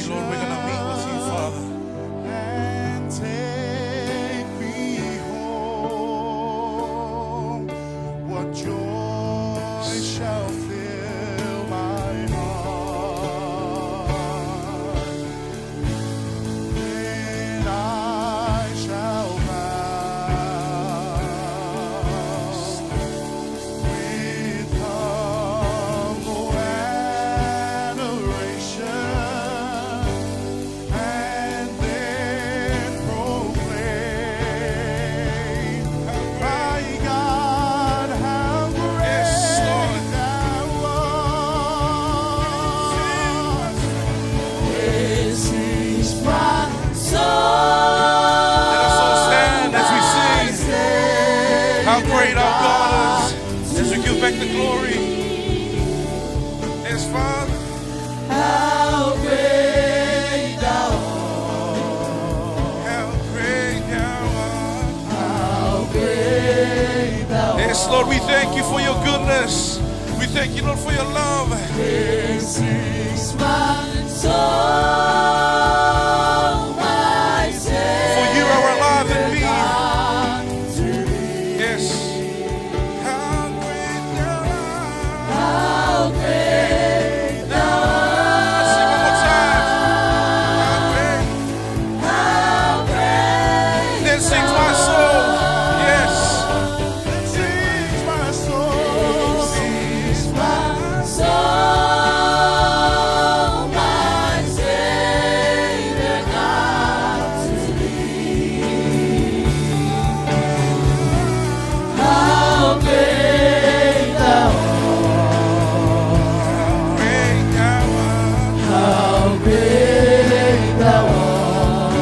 day, Lord, we're going to meet with you, Father. And take me home. What joy shall fill my heart when I shall pass with humble adoration, and then proclaim, my God, how great thou art. This is my Let us all stand as we sing how great our God is, as we give back the glory. Yes, Father. how great thou How great thou art. how great thou Yes, Lord, we thank you for your goodness. We thank you, Lord, for your love. This is my soul, my Savior. For you are alive in me. To thee, Yes. How great thou art. how great thou Sing one more time. How great. how great Then sings my soul. Yes. sings my soul. This is my soul, my Savior God to thee. How great thou art, Great thou art. how great thou art.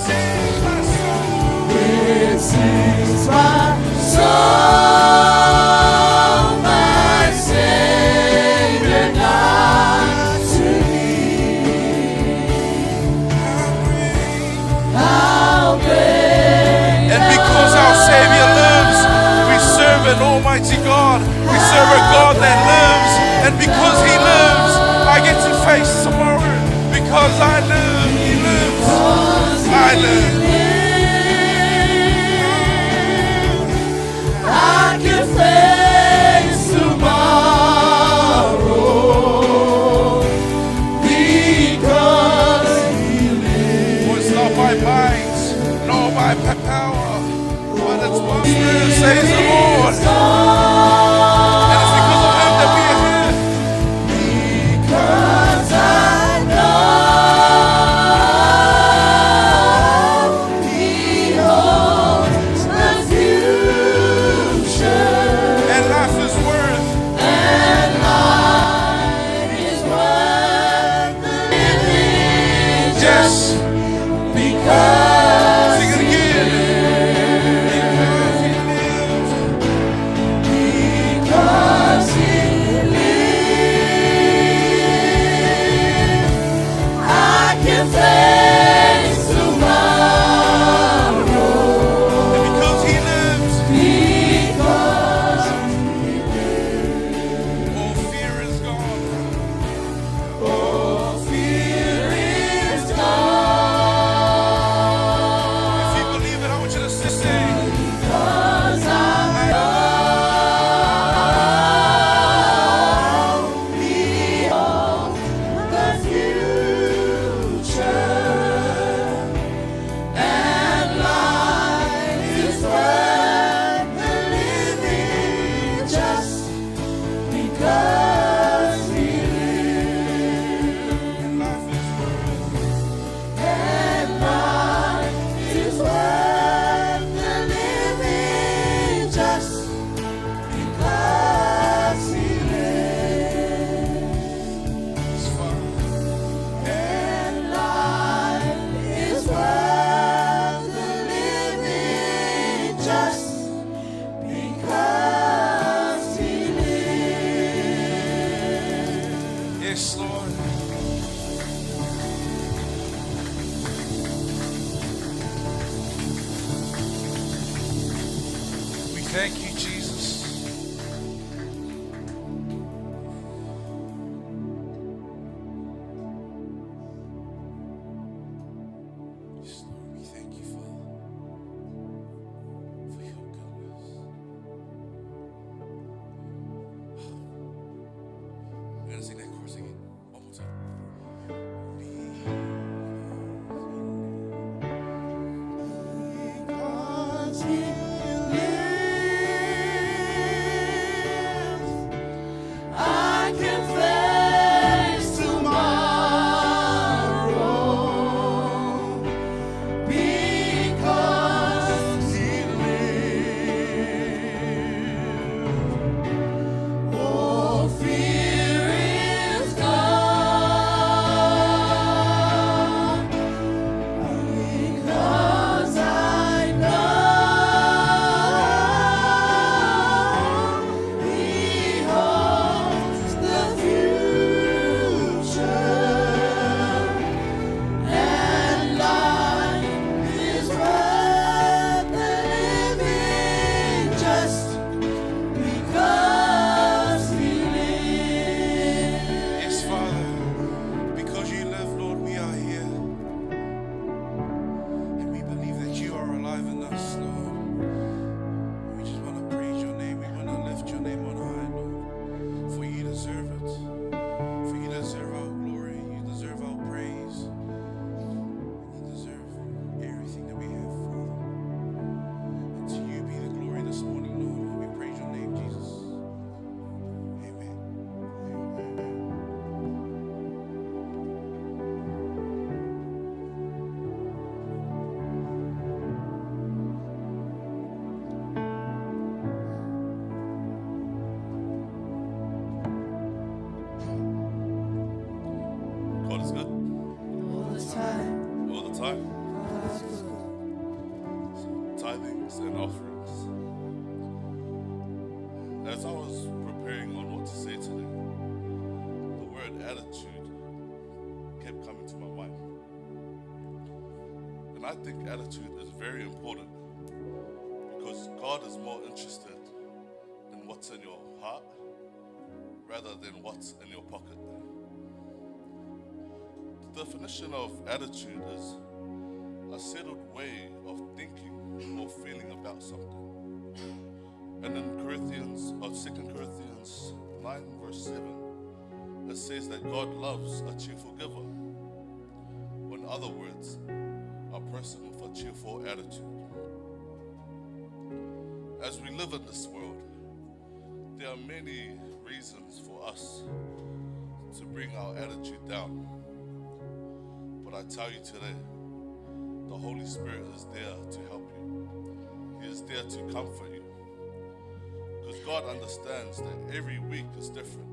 Sings my soul. This is my soul, my Savior God to thee. How great And because our Savior lives, we serve an Almighty God. We serve a God that lives. And because He lives, I get to face tomorrow. Because I live, He lives. I live. I can face tomorrow because He lives. For it's not by might, nor by power, but it's by Spirit, says the Lord. And it's because of Him that we are here. Because I know He holds the future, And life is worth. and life is worth the living Yes. because Sing it again. because He lives. I can face tomorrow And because He lives, because all fear is gone. all fear is gone. If you believe it, I want you to sing. Because I know He holds the future, and life is worth the living just because He lives. Life is worth. And life is worth the living just because He lives. And life is worth the living just because He lives. Yes, Lord. We thank you, Jesus. going to sing that chorus again. One more time. Because he lives, I can face tomorrow. Because he lives, all fear is gone. Because I know he holds the future, and life is worth the living just because he lives. Yes, Father, because you live, Lord, we are here. And we believe that you are alive in us, Lord. We just want to praise your name. We want to lift your name on high, Lord. For you deserve it. For you deserve our glory. You deserve our praise. You deserve everything that we have, Father. And to you be the glory this morning, Lord. And we praise your name, Jesus. Amen. God is good All the time, all the time. God's good. Tithings and offerings. As I was preparing on what to say today, the word attitude kept coming to my mind. And I think attitude is very important because God is more interested in what's in your heart rather than what's in your pocket. The definition of attitude is a settled way of thinking or feeling about something. And in 2 Corinthians 9 verse 7, it says that God loves a cheerful giver. In other words, a person with a cheerful attitude. As we live in this world, there are many reasons for us to bring our attitude down. But I tell you today, the Holy Spirit is there to help you. He is there to comfort you. Because God understands that every week is different.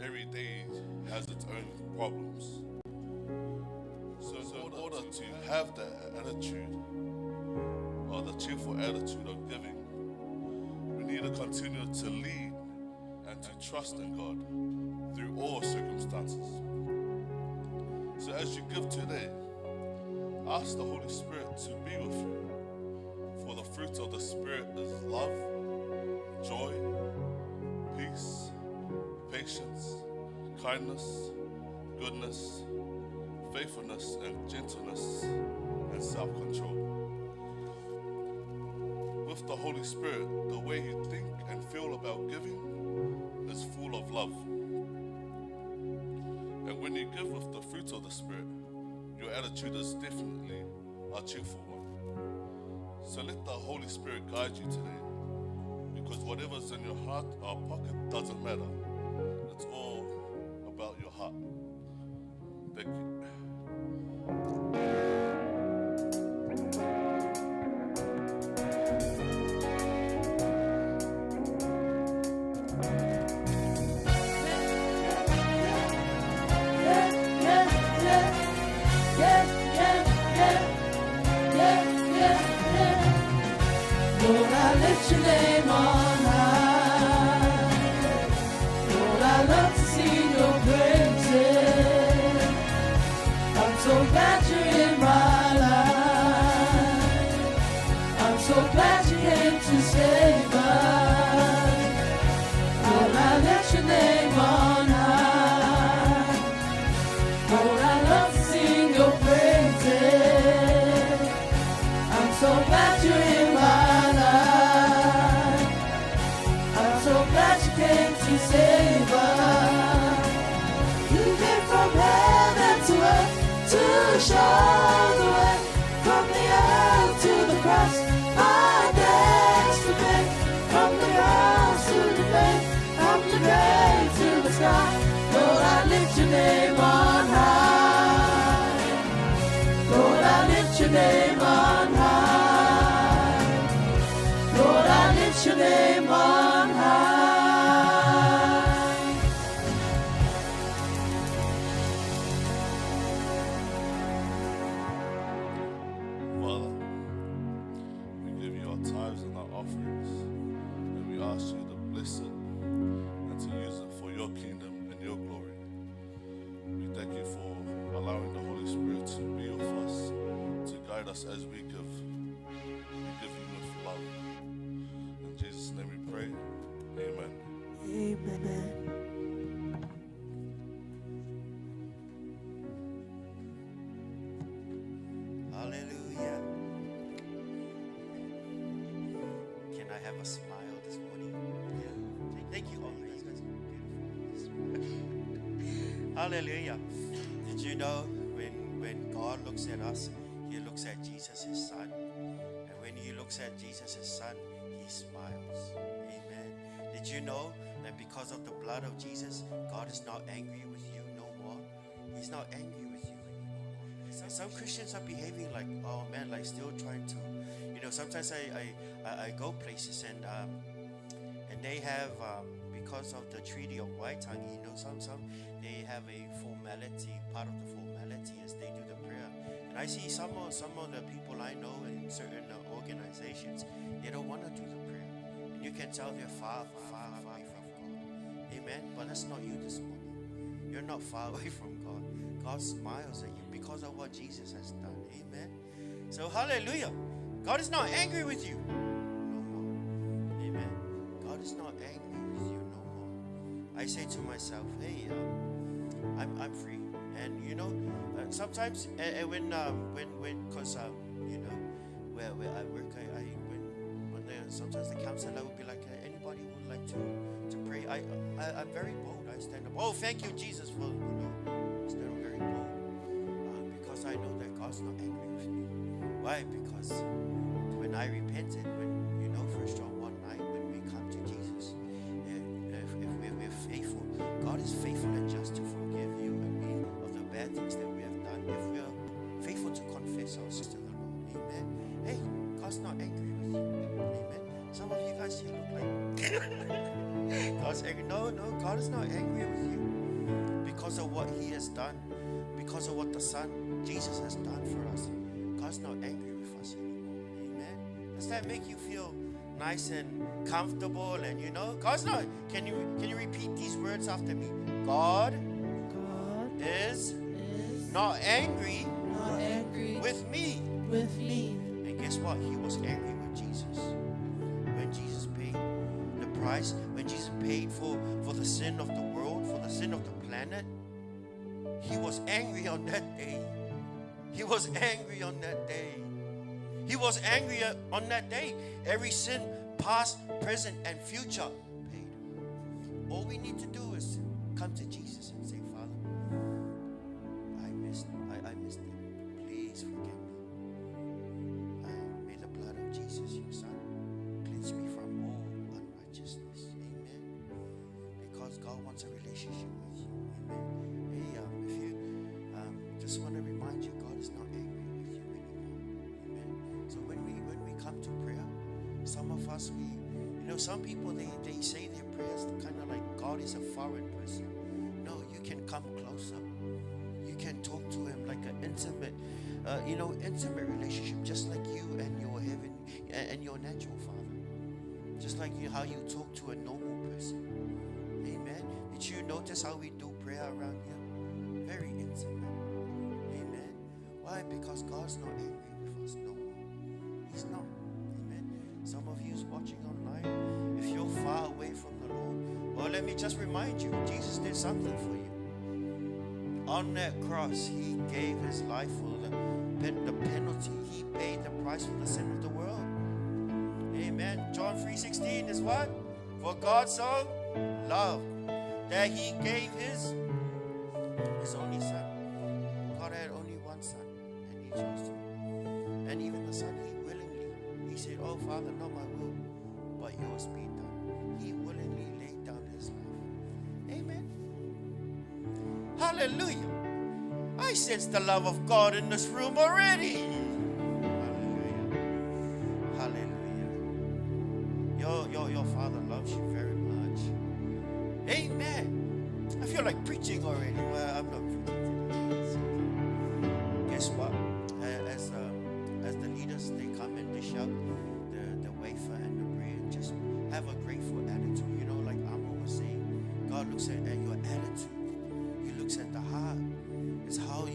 Every day has its own problems. So in order to have that attitude, or the cheerful attitude of giving, we need to continue to lead and to trust in God through all circumstances. So as you give today, ask the Holy Spirit to be with you. For the fruit of the Spirit is love, joy, peace, patience, kindness, goodness, faithfulness, and gentleness, and self-control. With the Holy Spirit, the way you think and feel about giving is full of love. And when you give with the fruit of the Spirit, your attitude is definitely a cheerful one. So let the Holy Spirit guide you today, because whatever's in your heart or pocket doesn't matter. It's all about your heart. Thank you. Lord, I lift your name on high. Lord, I love to sing your praises. I'm so glad you're in my life. I'm so glad you came to save us. Lord, I lift your name on high. Lord, I love to sing your praises. I'm so glad you're in my life. I'm so glad you came to save us. us as we give you with love. In Jesus' name we pray. Amen. Amen. Hallelujah. Can I have a smile this morning? Yeah. Thank you all. You guys are beautiful. Hallelujah. Did you know when God looks at us, He looks at Jesus, His Son. And when He looks at Jesus, His Son, He smiles. Amen. Did you know that because of the blood of Jesus, God is not angry with you no more? He's not angry with you anymore. Some Christians are behaving like, oh man, like still trying to, sometimes I go places and they have, because of the Treaty of Waitangi, some they have a formality. Part of the formality is they do the prayer. And I see some of the people I know in certain organizations, they don't want to do the prayer. And you can tell they're far away from God. Amen. But that's not you this morning. You're not far away from God. God smiles at you because of what Jesus has done. Amen. So hallelujah. God is not angry with you no more. Amen. God is not angry with you no more. I say to myself, hey, I'm free. And sometimes when because where I work, sometimes the counselor will be like, anybody would like to pray. I'm very bold. I stand up. Oh, thank you, Jesus, for stand up very bold because I know that God's not angry with me. Why? Because when I repented, when 1 John 1:9, when we come to Jesus, if we're faithful, God is faithful and just to forgive you and me of the bad things that we have done. If we are faithful to confess our sins to the Lord, Amen. Hey, God's not angry with you, Amen. Some of you guys here look like God's angry. No, God is not angry with you because of what He has done, because of what the Son Jesus has done for us. God's not angry with us anymore. Amen. Does that make you feel nice and comfortable? And God's not. Can you repeat these words after me? God is not angry with me. And guess what? He was angry with Jesus. When Jesus paid the price, when Jesus paid for the sin of the world, for the sin of the planet, He was angry on that day. He was angry on that day. He was angry on that day. Every sin, past, present, and future, paid. All we need to do is come to Jesus and say, Father, I missed it. Please forgive me. May the blood of Jesus, your Son, cleanse me from all unrighteousness. Amen. Because God wants a relationship with you. Amen. Hey, if you just want to remind you, God is not angry with you anymore. Amen. So when we come to prayer, some of us, some people, they say their prayers kind of like God is a foreign person. No, you can come closer. You can talk to Him like an intimate relationship, just like you and your heaven and your natural Father. Just like how you talk to a normal person. Amen. Did you notice how we do prayer around here? Very intimate. Amen. Why? Because God's not angry with us no more. He's not. Amen. Some of you watching online, if you're far away from the Lord, well, let me just remind you, Jesus did something for you. On that cross, He gave His life for the penalty. He paid the price for the sin of the world. Amen. John 3:16 is what? For God so loved that He gave His only Son. God had only one Son, and He chose to. And even the Son, He willingly, He said, oh Father, not my will, but yours be done. He willingly laid down His life. Amen. Hallelujah. I sense the love of God in this room already. Hallelujah. Hallelujah. Your Father loves you very much. Amen. I feel like preaching already. Well, I'm not preaching. Guess what? As the leaders, they come and dish out the wafer and the bread. Just have a grateful attitude. Like Amo was saying, God looks at your attitude. He looks at the heart. It's how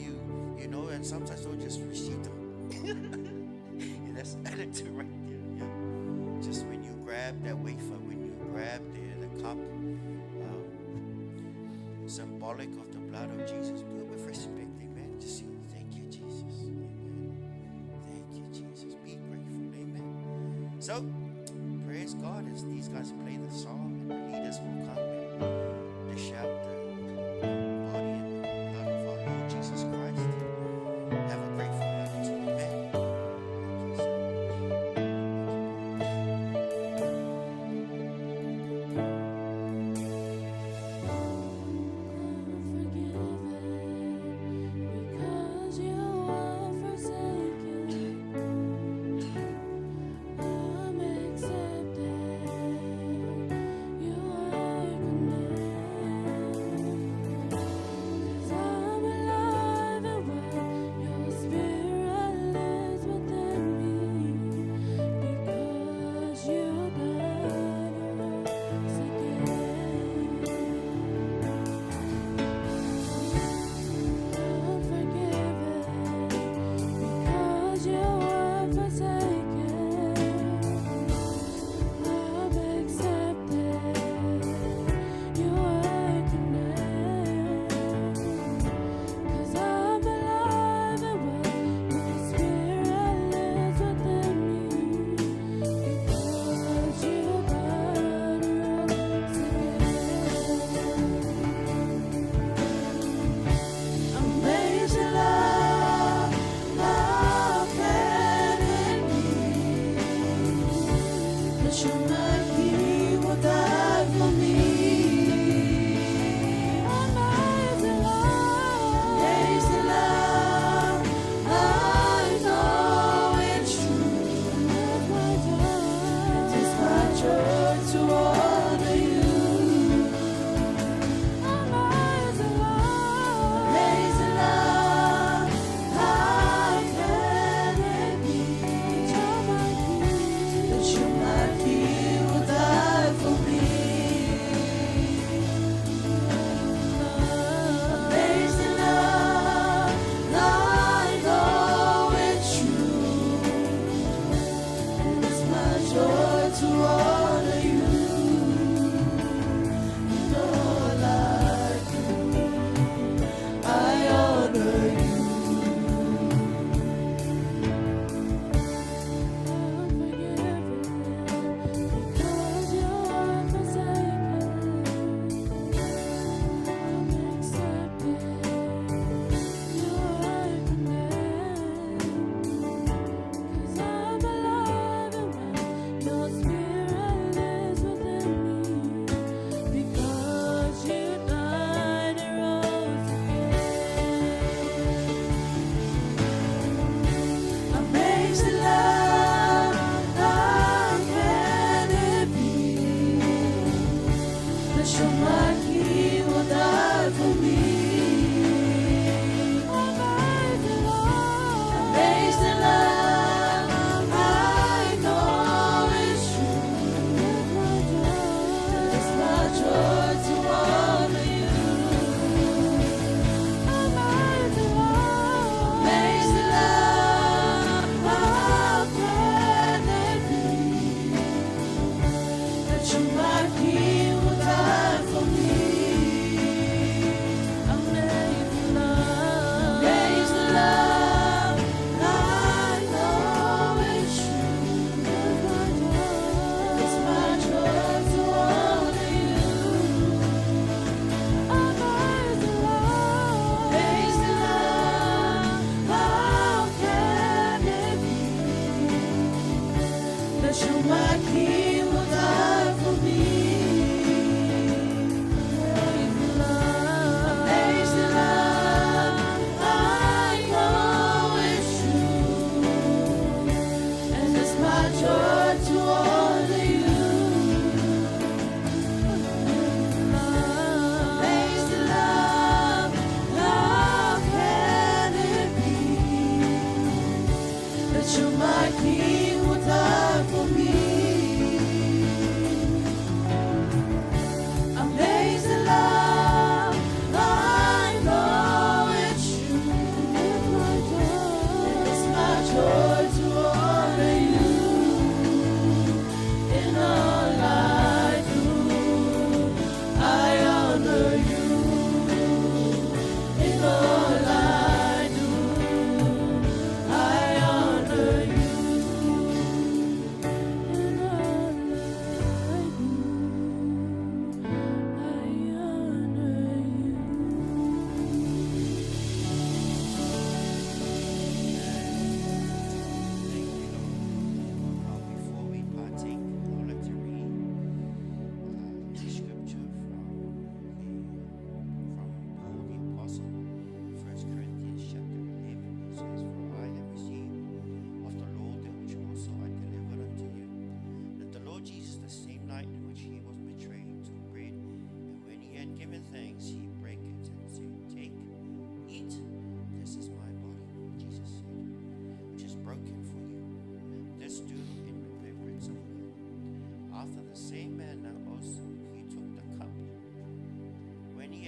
and sometimes don't just receive them. Let's add it to right there. Yeah. Just when you grab that wafer, when you grab the cup, symbolic of the blood of Jesus, do it with respect. Amen. Just say, thank you, Jesus. Amen. Thank you, Jesus. Be grateful. Amen. So, praise God as these guys play the song and the leaders will come and they shout the body and the blood of our Lord Jesus Christ. Have a grateful attitude. Amen. Because you are forsaken, I'm accepted. You are condemned. 'Cause I'm alive and well. Your spirit lives within me. Because you died and rose again. I'm forgiven because you were forsaken. I'm accepted. You were condemned. 'Cause I'm alive and well. Your spirit lives within me. Because you died and rose again. Amazing love, how can it be that you might He will die for me? Amazing love, I know it's true. It is my joy to honor you. Amazing love, how can it be that you might He will die for me? Amazing love, I know it's true. It's my joy to honor you. And all I do, I honor you. I'm forgiven because you are forsaken. I'm accepted. You are condemned. 'Cause I'm alive and well. Your spirit lives within me. Because you died and rose again. Amazing love, how can it be that you might He will die for me? Amazing love, I know it's true. It's my joy to honor you. Amazing love, how can it be that you might He will die for me?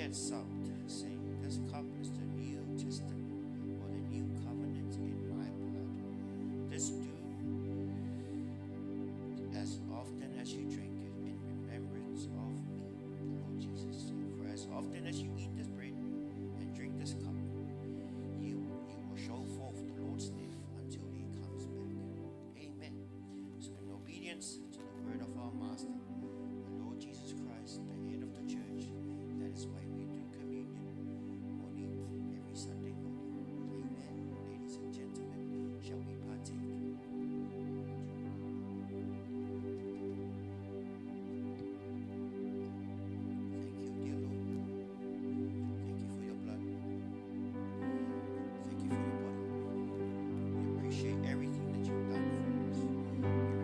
Gilead sound, saying, "This cup is the New Testament or the New Covenant in my blood. This do as often as you drink it in remembrance of me." The Lord Jesus said, "For as often as you eat this bread and drink this cup, you will show forth the Lord's death until he comes back." Amen. So in obedience to the word of our Master, the Lord Jesus Christ, the head of the church, that is why we do communion morning every Sunday morning. Amen. Ladies and gentlemen, shall we partake? Thank you, dear Lord. Thank you for your blood. Thank you for your body. We appreciate everything that you've done for us. We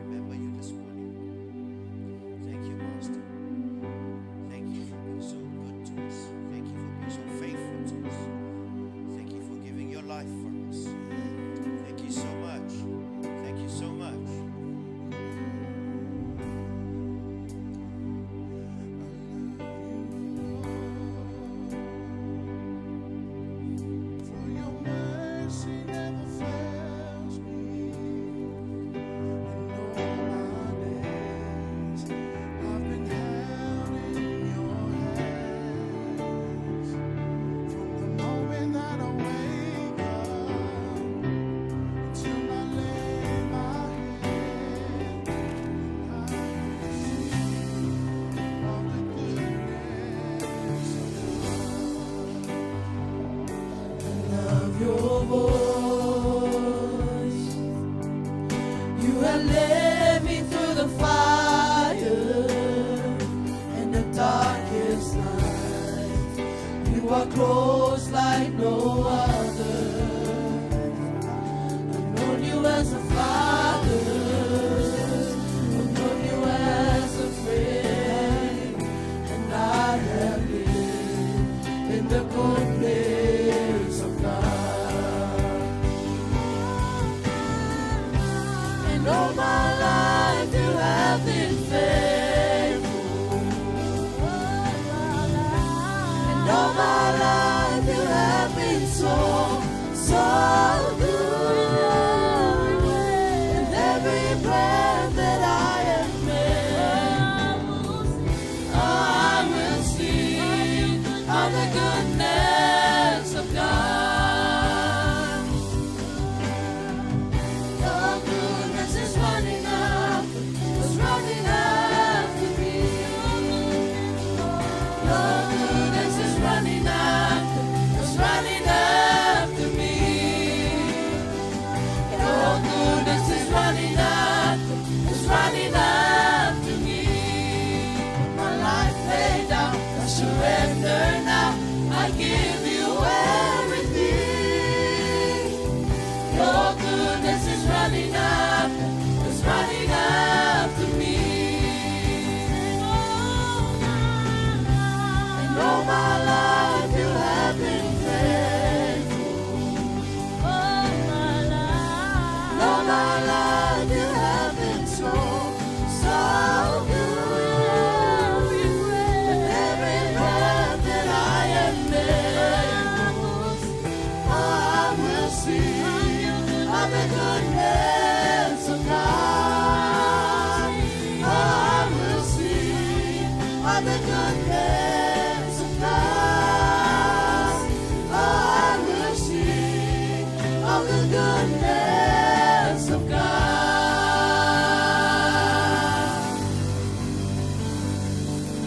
remember you this morning. Thank you, Master. Thank you for being so good to us. Thank you for being so faithful to us. Thank you for giving your life for us. Thank you so much. Thank you so much. For your mercy never fails me. In all my days, I've been held in your hands. From the moment that I wake up till I lay my head, I will sing of the goodness of God. I love your voice. You have led me through the fire and the darkest night. You are close like no other. I've known you as a father. I've known you as a friend. And I have lived in the goodness of God. And all my life you have been faithful. And all my life you have been so, so good. With every breath that I am made, I will sing of the goodness of God. Your goodness is running after me. Your goodness is running after me. Your goodness is running after me. My life laid down, I surrender now. I give you everything. Your goodness is running after me. And all my life you have been faithful. All my life you have been so, so good. With every breath that I am able, I will sing of the goodness of God. I will sing of the goodness of God. I will sing of the goodness of God.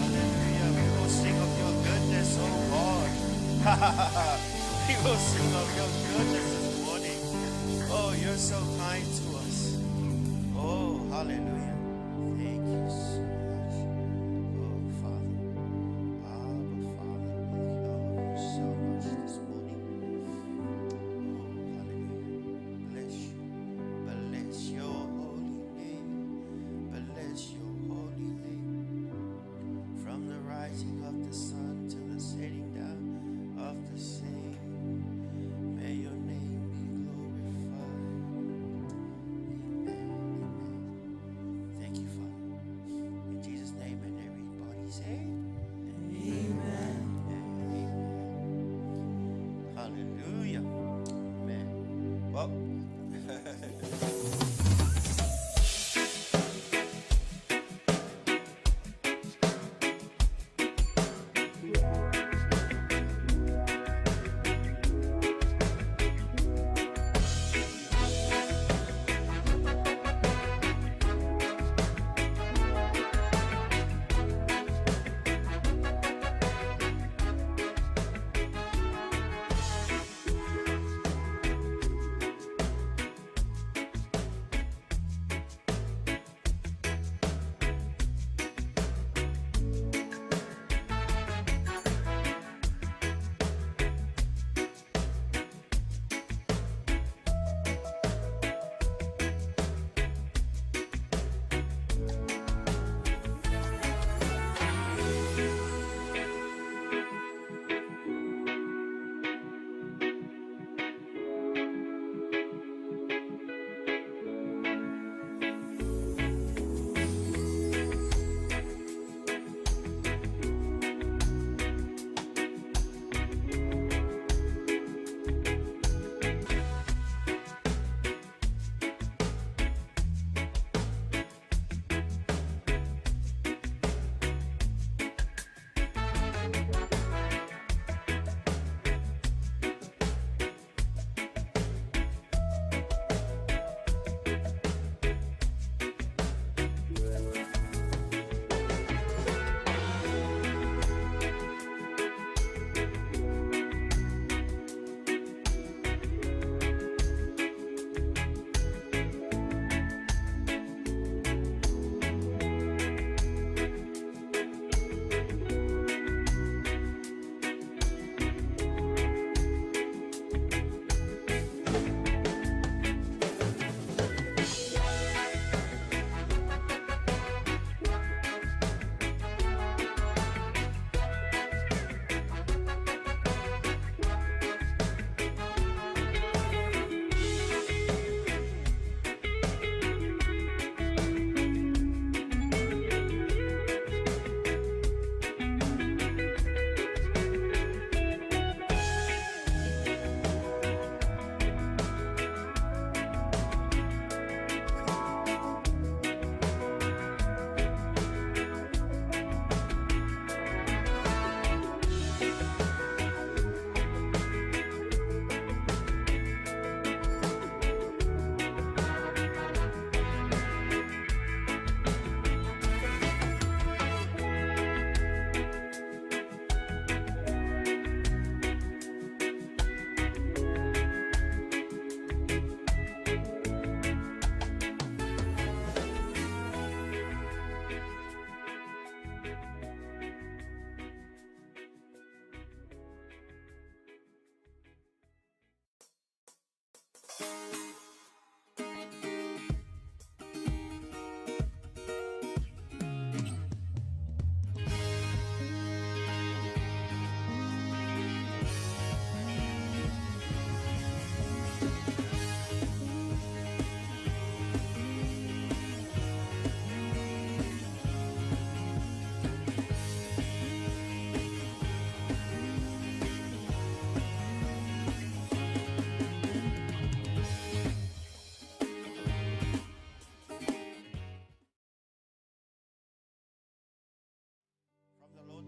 Hallelujah. We will sing of your goodness, oh Lord. We will sing of your goodness this morning. Oh, you're so kind to us. Oh, hallelujah. Thank you so much. Oh, Father. Abba, Father, we love you so much this morning. Oh, hallelujah. Bless you. Bless your holy name. Bless your holy name. From the rising of the sun to the setting down of the same, may your name be glorified. Amen. Amen.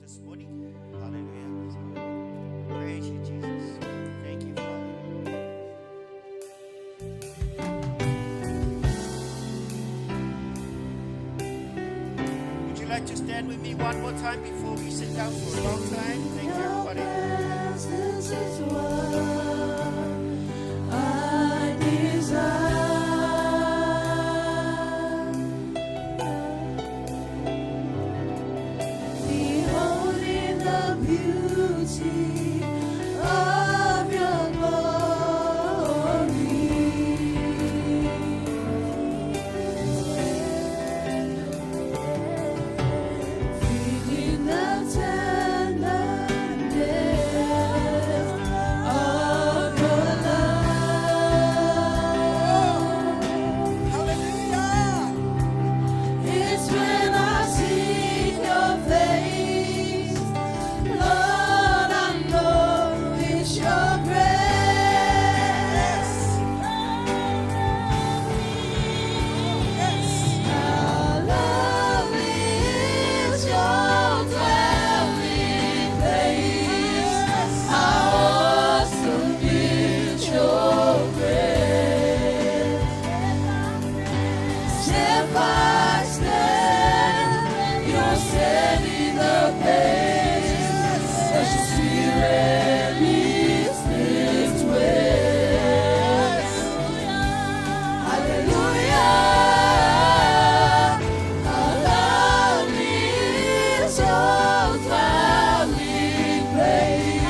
this morning. Hallelujah. So, praise you, Jesus. Thank you, Father. Would you like to stand with me one more time before we sit down for a long time? Thank you, everybody. Presence is what I desire. Beholding the beauty of your glory. Feeling the tenderness of your love. Hallelujah. It's when I see your face, Lord, I know it's your grace. How lovely is your dwelling place. How awesome is your grace. Step by step, you're setting the pace. As your spirit leads this way. Hallelujah. How lovely is your dwelling place.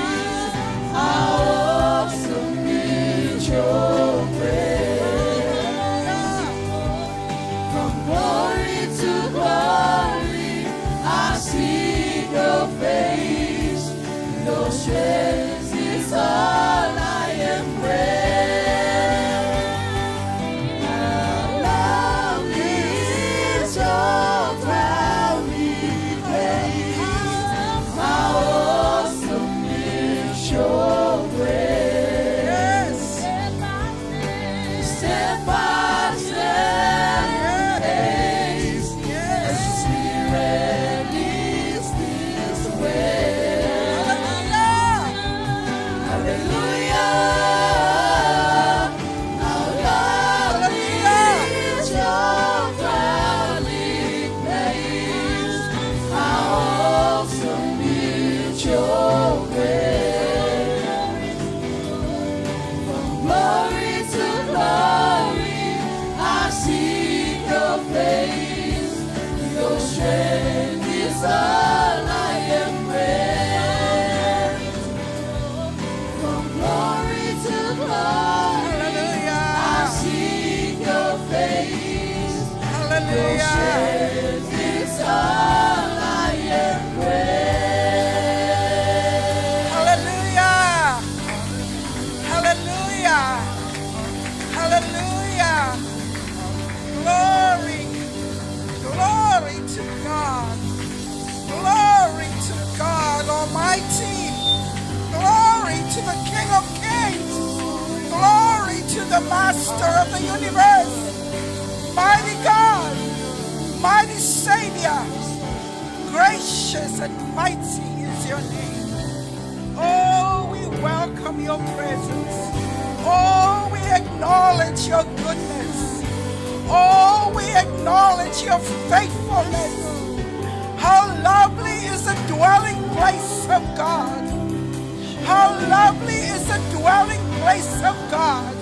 How awesome is your grace. From glory to glory, I see your face. Your strength is all I embrace. How lovely is your dwelling place. How awesome is your grace. Step by step, as your spirit leads this way. Hallelujah. How lovely is your dwelling place. How awesome is your grace. From glory to glory, I see your face. Your strength is all I embrace. From glory to glory, I see your face. Your Hallelujah. strength is all I embrace. Hallelujah. Hallelujah. Hallelujah. Glory. Glory to God. Glory to God Almighty. Glory to the King of Kings. Glory to the Master of the universe. Mighty God. Mighty Savior. Gracious and mighty is your name. Oh, we welcome your presence. Oh, we acknowledge your goodness. Oh, we acknowledge your faithfulness. How lovely is the dwelling place of God. How lovely is the dwelling place of God.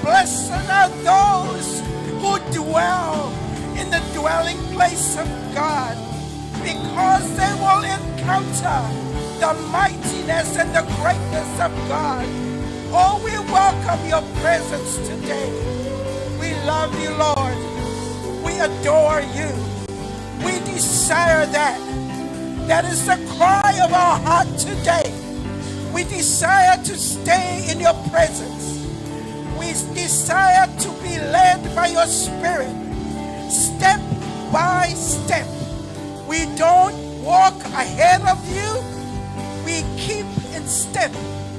Blessed are those who dwell in the dwelling place of God, because they will encounter the mightiness and the greatness of God. Oh, we welcome your presence today. We love you, Lord. We adore you. We desire that. That is the cry of our heart today. We desire to stay in your presence. We desire to be led by your Spirit, step by step. We don't walk ahead of you. We keep in step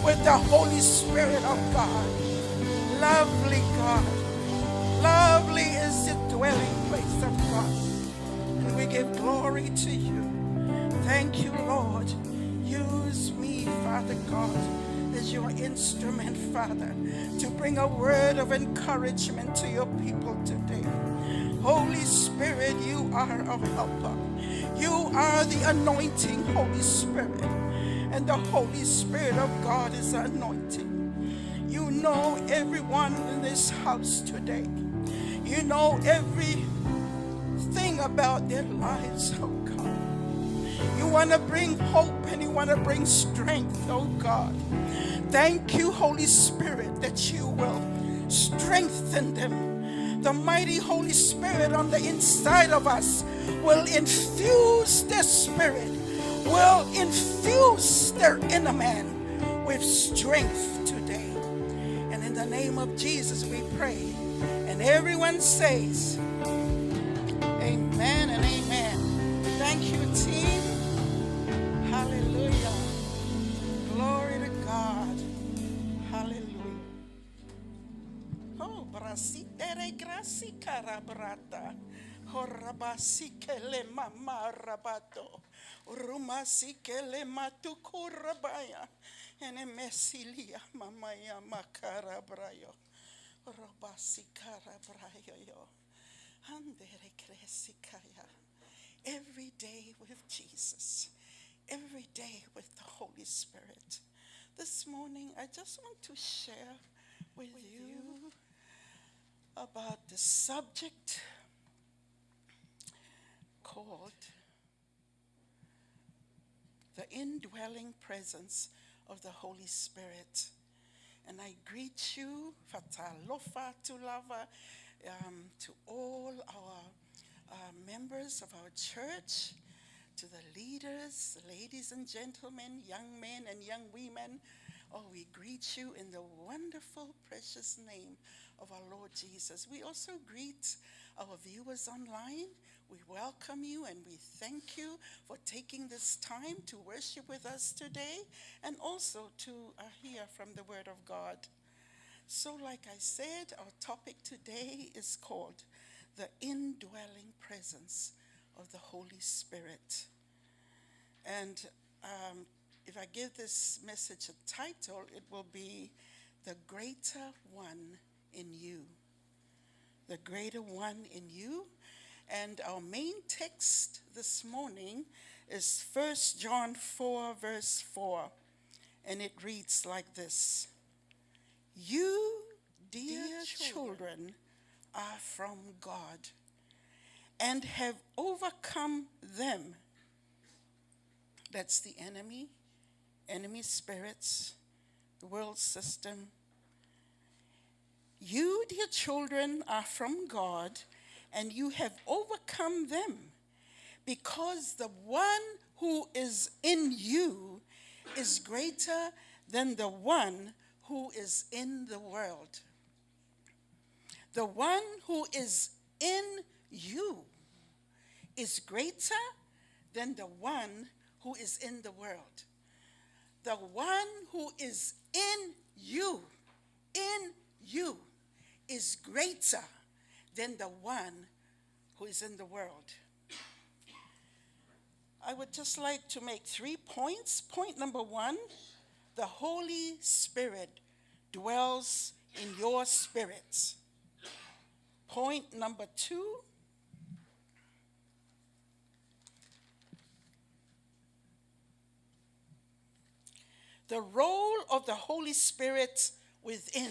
with the Holy Spirit of God. Lovely God. Lovely is the dwelling place of God. And we give glory to you. Thank you, Lord. Use me, Father God, as your instrument, Father, to bring a word of encouragement to your people today. Holy Spirit, you are our helper. You are the anointing Holy Spirit. And the Holy Spirit of God is anointing. You know everyone in this house today. You know everything about their lives, oh God. You want to bring hope and you want to bring strength, oh God. Thank you, Holy Spirit, that you will strengthen them. The mighty Holy Spirit on the inside of us will infuse their spirit, will infuse their inner man with strength today. And in the name of Jesus we pray. And everyone says, amen and amen. Thank you, team. Hallelujah. Glory to God. Hallelujah. Oh, brasitere grasi carabrata. Horabasi kele mama rabato. Rumasi kele matukurabaya. Ene mesilia mamaya makarabrayo. Robasi karabrayo yo. Andere kresikaya. Every day with Jesus. Every day with the Holy Spirit. This morning, I just want to share with you about the subject called the indwelling presence of the Holy Spirit. And I greet you, Fatalofa Tulava, to all our members of our church, to the leaders, ladies and gentlemen, young men and young women. Oh, we greet you in the wonderful, precious name of our Lord Jesus. We also greet our viewers online. We welcome you and we thank you for taking this time to worship with us today and also to hear from the Word of God. So like I said, our topic today is called the indwelling presence of the Holy Spirit. And if I give this message a title, it will be The Greater One in You. The Greater One in You. And our main text this morning is 1 John 4, verse 4. And it reads like this. You, dear children, are from God and have overcome them. That's the enemy spirits, the world system. You, dear children, are from God, and you have overcome them, because the one who is in you is greater than the one who is in the world. The one who is in you is greater than the one who is in the world. The one who is in you is greater than the one who is in the world. I would just like to make 3 points. Point number 1, the Holy Spirit dwells in your spirit. Point number 2, the role of the Holy Spirit within.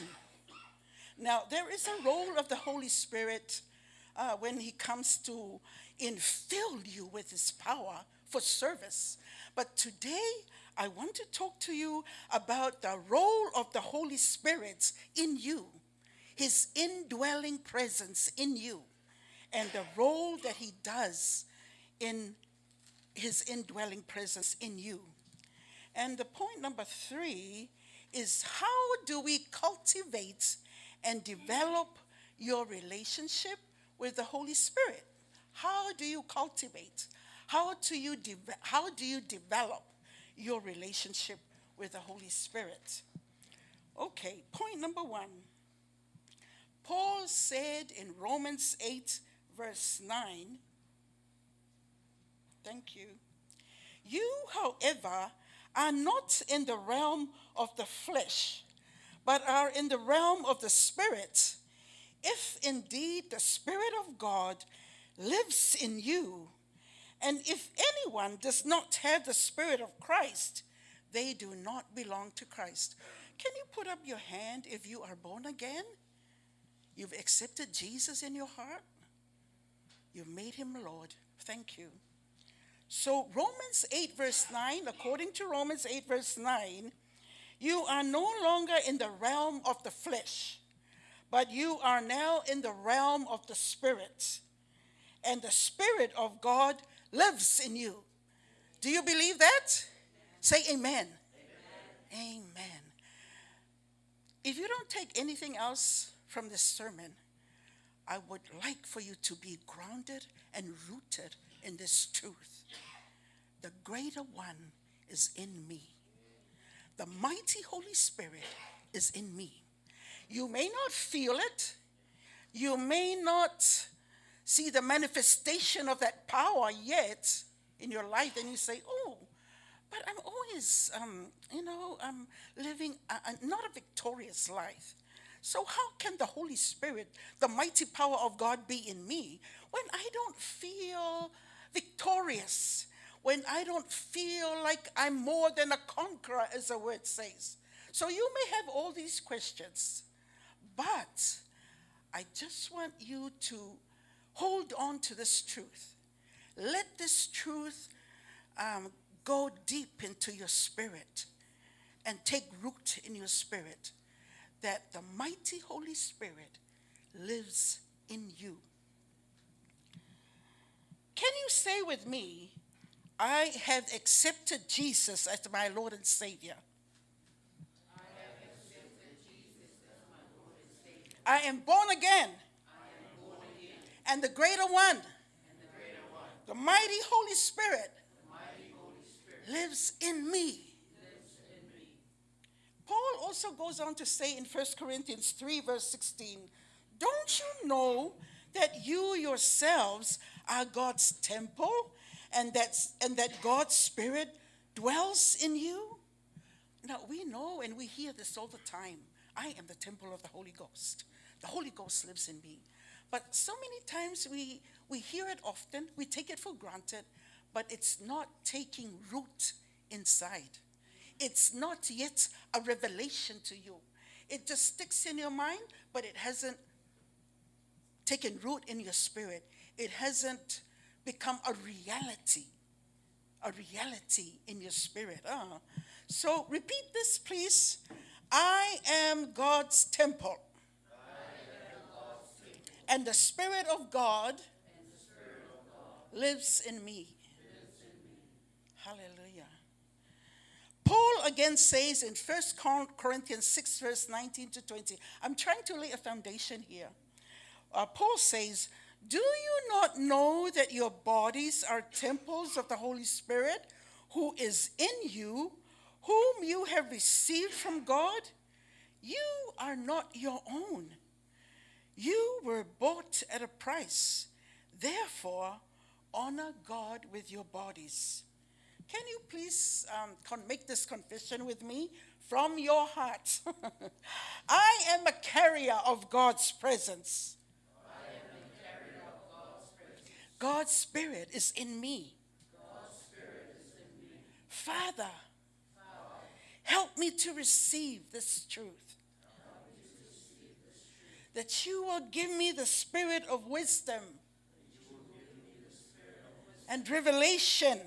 Now, there is a role of the Holy Spirit when he comes to infill you with his power for service. But today, I want to talk to you about the role of the Holy Spirit in you, his indwelling presence in you, and the role that he does in his indwelling presence in you. And the point number 3 is, how do we cultivate and develop your relationship with the Holy Spirit? How do you cultivate? How do you develop your relationship with the Holy Spirit? Okay, point number 1. Paul said in Romans 8, verse 9, thank you, You, however, are not in the realm of the flesh, but are in the realm of the Spirit, if indeed the Spirit of God lives in you. And if anyone does not have the Spirit of Christ, they do not belong to Christ. Can you put up your hand if you are born again? You've accepted Jesus in your heart. You've made him Lord. Thank you. So Romans 8 verse 9, according to Romans 8 verse 9, you are no longer in the realm of the flesh, but you are now in the realm of the Spirit. And the Spirit of God lives in you. Do you believe that? Say amen. Amen. Amen. If you don't take anything else from this sermon, I would like for you to be grounded and rooted in this truth. The greater one is in me. The mighty Holy Spirit is in me. You may not feel it. You may not see the manifestation of that power yet in your life. And you say, oh, but I'm always, I'm living not a victorious life. So how can the Holy Spirit, the mighty power of God, be in me when I don't feel victorious, when I don't feel like I'm more than a conqueror, as the word says? So you may have all these questions, but I just want you to hold on to this truth. Let this truth go deep into your spirit and take root in your spirit, that the mighty Holy Spirit lives in you. Can you say with me, I have accepted Jesus as my Lord and Savior? I am born again. And the greater one, the mighty Holy Spirit, lives in me. Paul also goes on to say in 1 Corinthians 3 verse 16, don't you know that you yourselves are God's temple and that God's Spirit dwells in you? Now we know and we hear this all the time. I am the temple of the Holy Ghost. The Holy Ghost lives in me. But so many times we hear it often, we take it for granted, but it's not taking root inside. It's not yet a revelation to you. It just sticks in your mind, but it hasn't taken root in your spirit. It hasn't become a reality in your spirit. So repeat this, please. I am God's temple. And the Spirit of God lives in me. Hallelujah. Paul again says in 1 Corinthians 6 verse 19 to 20, I'm trying to lay a foundation here. Paul says, do you not know that your bodies are temples of the Holy Spirit who is in you, whom you have received from God? You are not your own. You were bought at a price. Therefore, honor God with your bodies. Can you please make this confession with me from your heart? I am a carrier of God's presence. God's Spirit is in me. Father, help me to receive this truth. That you will give me the spirit of wisdom and revelation,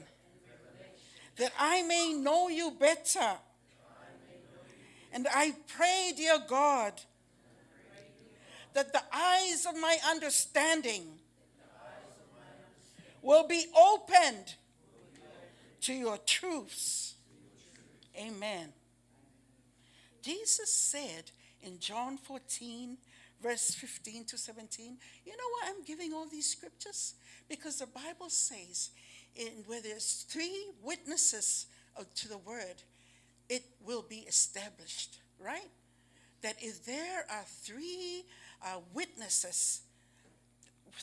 that I may know you better. And I pray, dear God, that the eyes of my understanding will be opened to your truths. Amen. Jesus said in John 14, verse 15 to 17, you know why I'm giving all these scriptures? Because the Bible says, where there's 3 witnesses to the word, it will be established, right? That if there are 3 witnesses,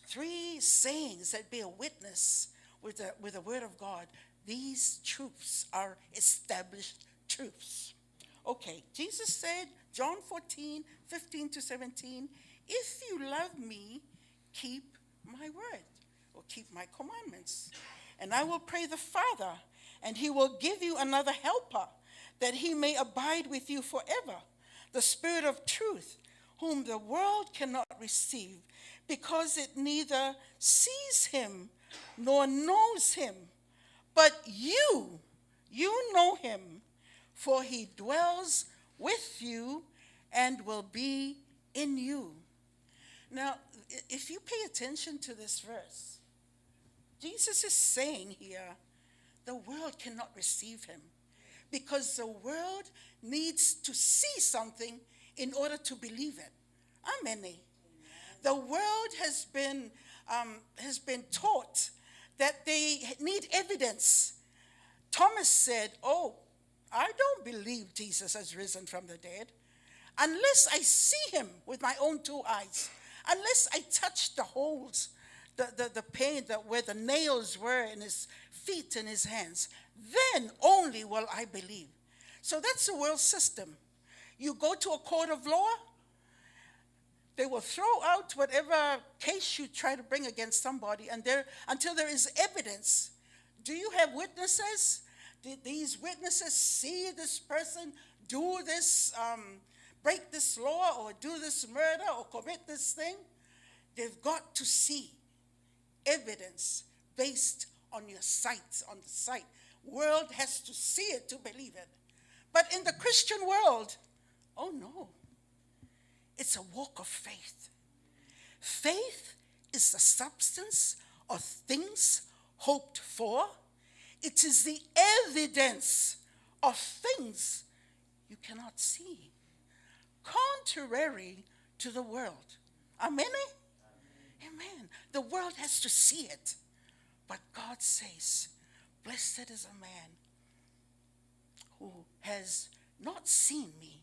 3 sayings that bear witness with the word of God, these truths are established truths. Okay, Jesus said, John 14, 15 to 17, if you love me, keep my word, or keep my commandments. And I will pray the Father, and he will give you another helper, that he may abide with you forever, the Spirit of truth, whom the world cannot receive, because it neither sees him nor knows him. But you know him, for he dwells with you and will be in you. Now, if you pay attention to this verse, Jesus is saying here, the world cannot receive him because the world needs to see something in order to believe it. Amen. The world has been taught that they need evidence. Thomas said, oh, I don't believe Jesus has risen from the dead unless I see him with my own two eyes, unless I touch the holes, the pain where the nails were in his feet and his hands. Then only will I believe. So that's the world system. You go to a court of law, they will throw out whatever case you try to bring against somebody, and until there is evidence. Do you have witnesses? Did these witnesses see this person do this, break this law, or do this murder, or commit this thing? They've got to see evidence based on your sight, on the sight. World has to see it to believe it. But in the Christian world, oh no, it's a walk of faith. Faith is the substance of things hoped for. It is the evidence of things you cannot see, contrary to the world. Amen? Amen. The world has to see it. But God says, blessed is a man who has not seen me,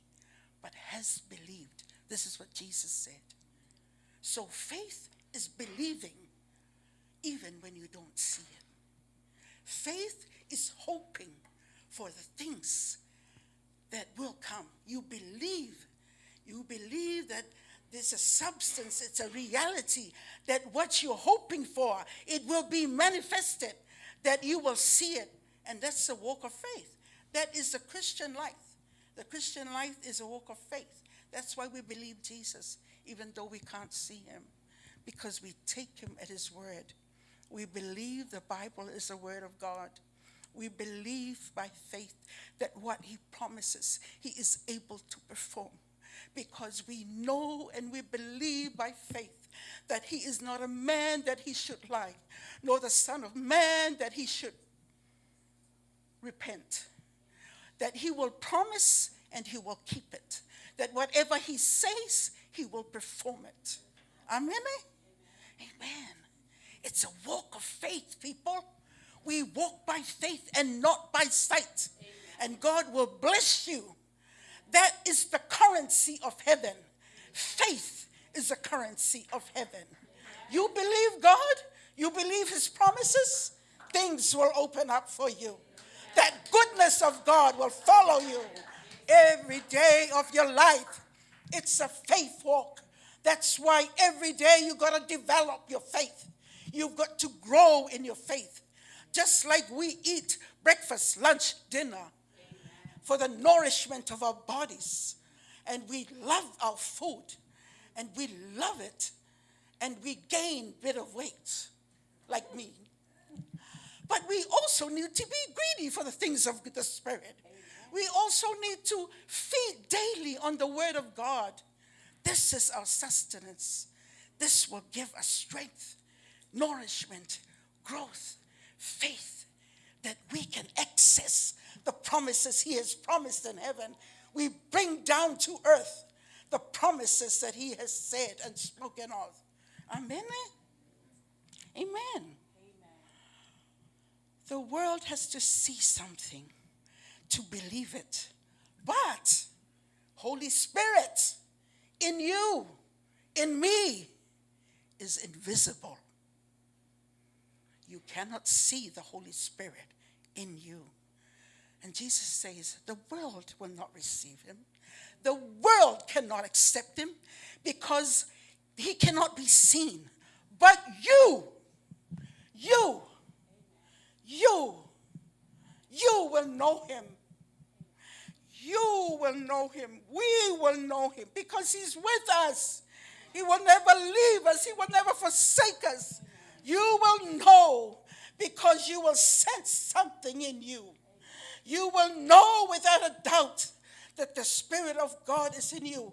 but has believed. This is what Jesus said. So faith is believing even when you don't see it. Faith is hoping for the things that will come. You believe that there's a substance, it's a reality, that what you're hoping for, it will be manifested, that you will see it. And that's the walk of faith. That is the Christian life. The Christian life is a walk of faith. That's why we believe Jesus, even though we can't see him, because we take him at his word. We believe the Bible is the word of God. We believe by faith that what he promises, he is able to perform, because we know and we believe by faith that he is not a man that he should lie, nor the son of man that he should repent. That he will promise and he will keep it. That whatever he says, he will perform it. Amen? Amen. It's a walk of faith, people. We walk by faith and not by sight. And God will bless you. That is the currency of heaven. Faith is the currency of heaven. You believe God, you believe his promises, things will open up for you. That goodness of God will follow you every day of your life. It's a faith walk. That's why every day you got to develop your faith. You've got to grow in your faith. Just like we eat breakfast, lunch, dinner for the nourishment of our bodies. And we love our food. And we love it. And we gain a bit of weight, like me. But we also need to be greedy for the things of the Spirit. We also need to feed daily on the Word of God. This is our sustenance. This will give us strength, nourishment, growth, faith, that we can access the promises he has promised in heaven. We bring down to earth the promises that he has said and spoken of. Amen? Amen. The world has to see something to believe it. But Holy Spirit in you, in me, is invisible. You cannot see the Holy Spirit in you. And Jesus says, the world will not receive him. The world cannot accept him because he cannot be seen. But you will know him. You will know him. We will know him because he's with us. He will never leave us. He will never forsake us. You will know because you will sense something in you. You will know without a doubt that the Spirit of God is in you.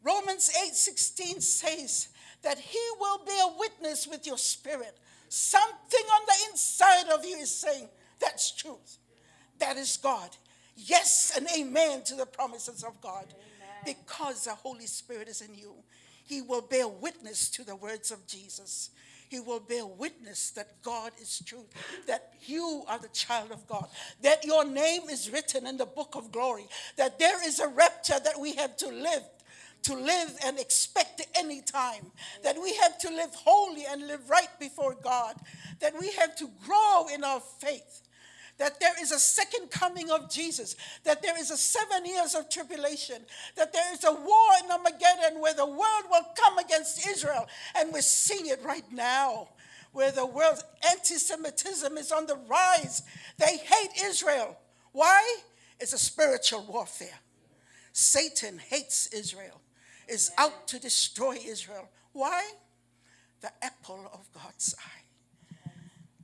Romans 8:16 says that he will bear witness with your spirit. Something on the inside of you is saying, that's truth. That is God. Yes and amen to the promises of God. Amen. Because the Holy Spirit is in you, he will bear witness to the words of Jesus. He will bear witness that God is true, that you are the child of God, that your name is written in the book of glory, that there is a rapture that we have to live and expect any time, that we have to live holy and live right before God, that we have to grow in our faith, that there is a second coming of Jesus, that there is a 7 years of tribulation, that there is a war in Armageddon where the world will come against Israel, and we're seeing it right now, where the world's anti-Semitism is on the rise. They hate Israel. Why? It's a spiritual warfare. Satan hates Israel, is out to destroy Israel. Why? The apple of God's eye.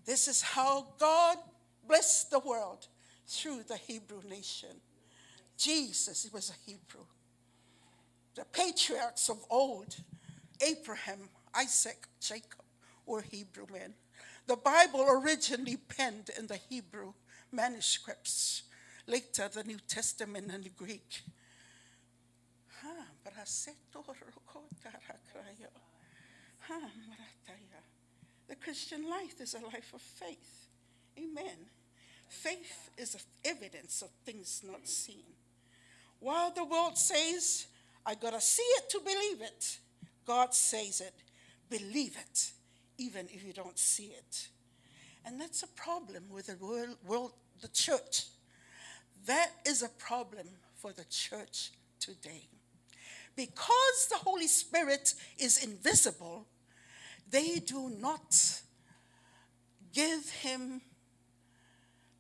This is how God blessed the world, through the Hebrew nation. Jesus was a Hebrew. The patriarchs of old, Abraham, Isaac, Jacob, were Hebrew men. The Bible originally penned in the Hebrew manuscripts. Later, the New Testament in the Greek. The Christian life is a life of faith. Amen. Faith is evidence of things not seen. While the world says, I gotta see it to believe it, God says it, believe it, even if you don't see it. And that's a problem with the world, the church. That is a problem for the church today. Because the Holy Spirit is invisible, they do not give him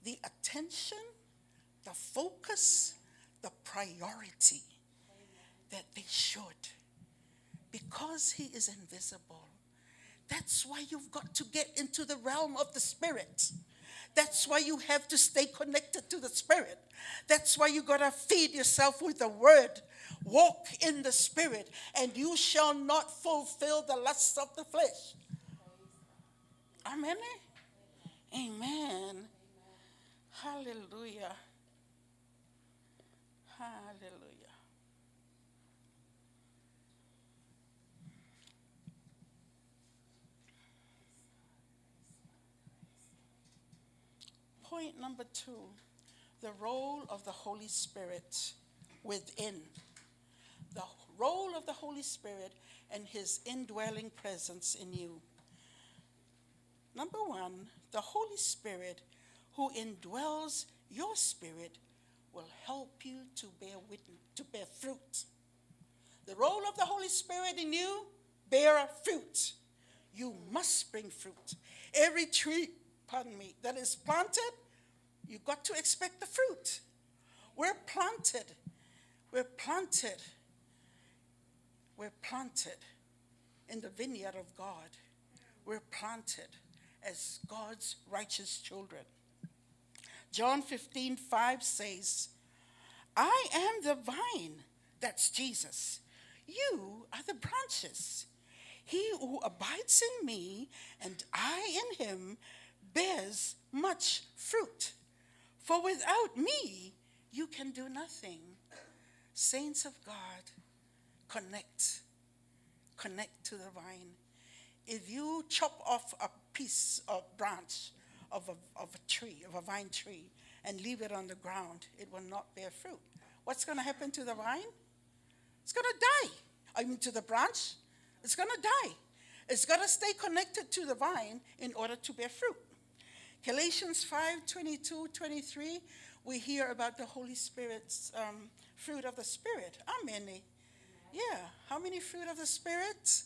the attention, the focus, the priority that they should. Because he is invisible. That's why you've got to get into the realm of the Spirit. That's why you have to stay connected to the Spirit. That's why you got to feed yourself with the Word. Walk in the Spirit, and you shall not fulfill the lusts of the flesh. Amen? Amen. Hallelujah. Hallelujah. Point number 2, the role of the Holy Spirit within. The role of the Holy Spirit and his indwelling presence in you. Number 1, the Holy Spirit who indwells your spirit will help you to bear fruit. The role of the Holy Spirit in you, bear fruit. You must bring fruit. Every tree, that is planted, you've got to expect the fruit. We're planted in the vineyard of God. We're planted as God's righteous children. John 15:5 says, I am the vine, that's Jesus. You are the branches. He who abides in me and I in him bears much fruit. For without me, you can do nothing. Saints of God, connect to the vine. If you chop off a piece of branch of a tree, of a vine tree, and leave it on the ground, it will not bear fruit. What's going to happen to the vine? It's going to die. I mean, to the branch, it's going to die. It's got to stay connected to the vine in order to bear fruit. Galatians 5:22-23, we hear about the Holy Spirit's fruit of the Spirit. How many? Yeah, how many fruit of the Spirit?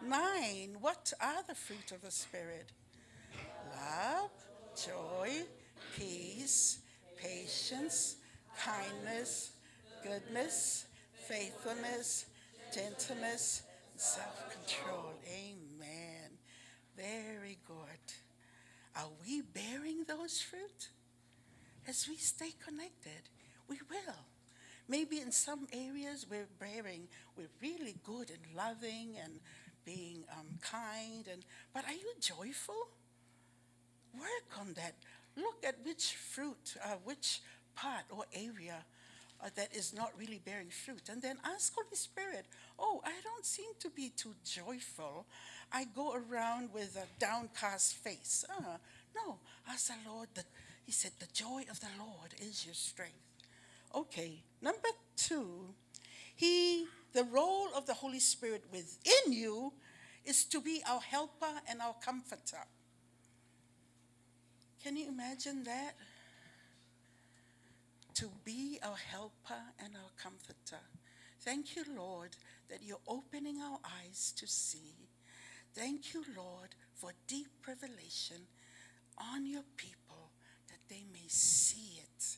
9. What are the fruit of the Spirit? Love, joy, peace, patience, kindness, goodness, faithfulness, gentleness, self-control. Amen. Very good. Are we bearing those fruit? As we stay connected, we will. Maybe in some areas we're really good and loving and being kind, but are you joyful? Work on that. Look at which fruit, which part or area that is not really bearing fruit. And then ask Holy Spirit, oh, I don't seem to be too joyful. I go around with a downcast face. No, ask the Lord. He said, the joy of the Lord is your strength. Okay, number 2, the role of the Holy Spirit within you is to be our helper and our comforter. Can you imagine that? To be our helper and our comforter. Thank you, Lord, that you're opening our eyes to see. Thank you, Lord, for deep revelation on your people that they may see it.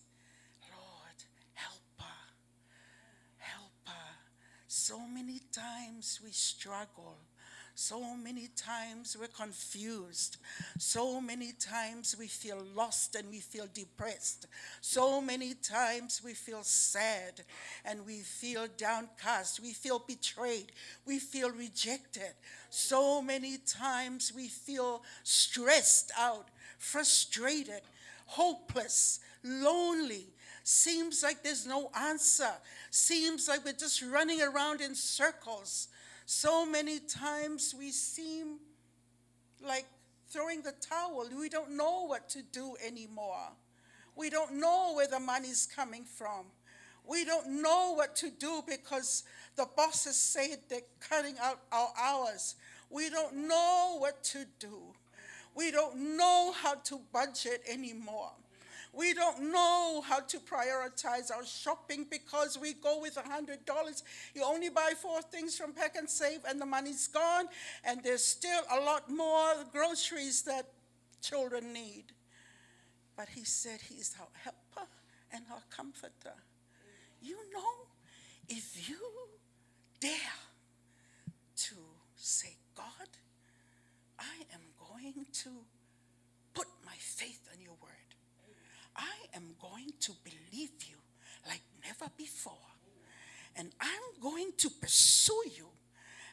Lord, helper, helper. So many times we struggle. So many times we're confused. So many times we feel lost and we feel depressed. So many times we feel sad and we feel downcast. We feel betrayed. We feel rejected. So many times we feel stressed out, frustrated, hopeless, lonely. Seems like there's no answer. Seems like we're just running around in circles. So many times we seem like throwing the towel. We don't know what to do anymore. We don't know where the money's coming from. We don't know what to do because the bosses say they're cutting out our hours. We don't know what to do. We don't know how to budget anymore. We don't know how to prioritize our shopping because we go with $100. You only buy 4 things from Pack and Save and the money's gone, and there's still a lot more groceries that children need. But he said he's our helper and our comforter. You know, if you dare to say, God, I am going to put my faith in your word. I am going to believe you like never before. And I'm going to pursue you.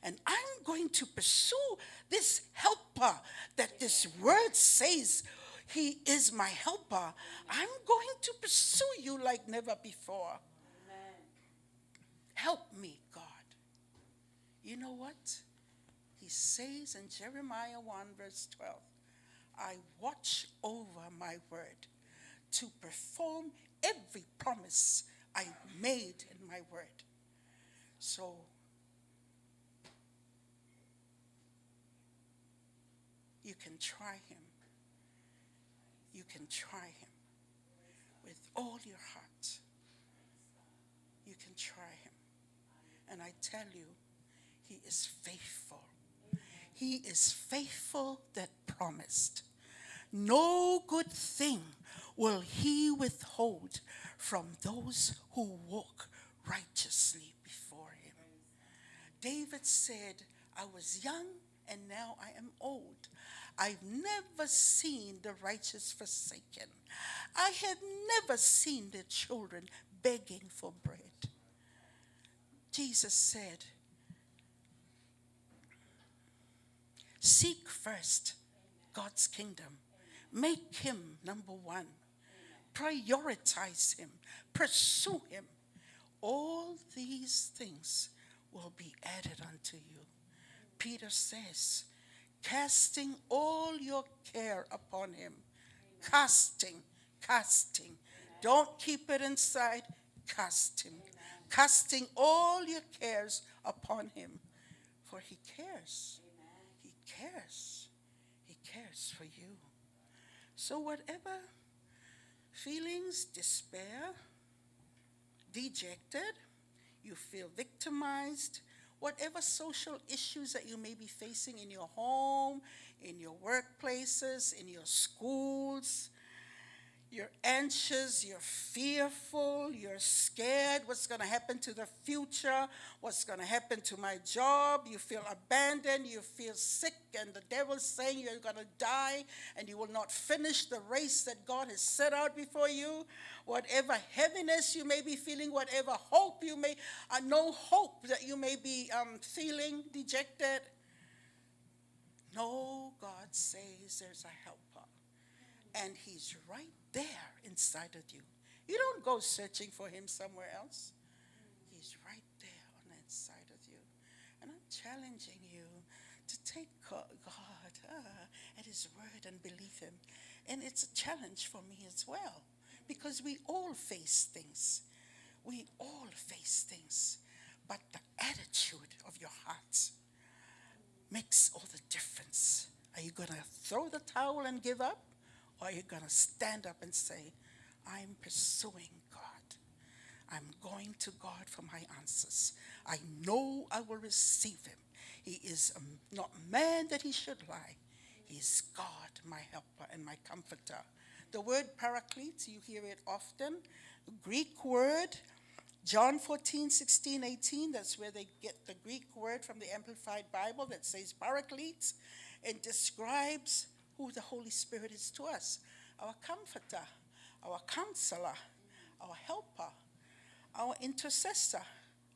And I'm going to pursue this helper that this word says he is my helper. I'm going to pursue you like never before. Amen. Help me, God. You know what? He says in Jeremiah 1 verse 12, I watch over my word to perform every promise I made in my word. So, you can try him. You can try him with all your heart. You can try him. And I tell you, he is faithful. He is faithful that promised. No good thing will he withhold from those who walk righteously before him. David said, I was young and now I am old. I've never seen the righteous forsaken. I have never seen the children begging for bread. Jesus said, seek first God's kingdom. Make him number one. Prioritize him. Pursue him. All these things will be added unto you. Peter says, casting all your care upon him. Casting. Don't keep it inside. Cast him. Casting all your cares upon him. For he cares. He cares. He cares for you. So whatever feelings, despair, dejected, you feel victimized, whatever social issues that you may be facing in your home, in your workplaces, in your schools, you're anxious, you're fearful, you're scared what's going to happen to the future, what's going to happen to my job, you feel abandoned, you feel sick, and the devil's saying you're going to die and you will not finish the race that God has set out before you. Whatever heaviness you may be feeling, whatever hope you may, no hope that you may be feeling, dejected. No, God says there's a helper. And he's right there inside of you. You don't go searching for him somewhere else. He's right there on the inside of you. And I'm challenging you to take God at his word and believe him. And it's a challenge for me as well, because we all face things. We all face things. But the attitude of your heart makes all the difference. Are you going to throw the towel and give up? Or are you going to stand up and say, I'm pursuing God. I'm going to God for my answers. I know I will receive him. He is not man that he should lie. He is God, my helper and my comforter. The word paraclete, you hear it often. The Greek word, John 14, 16, 18, that's where they get the Greek word from the Amplified Bible that says paraclete. It describes who the Holy Spirit is to us, our comforter, our counselor, our helper, our intercessor,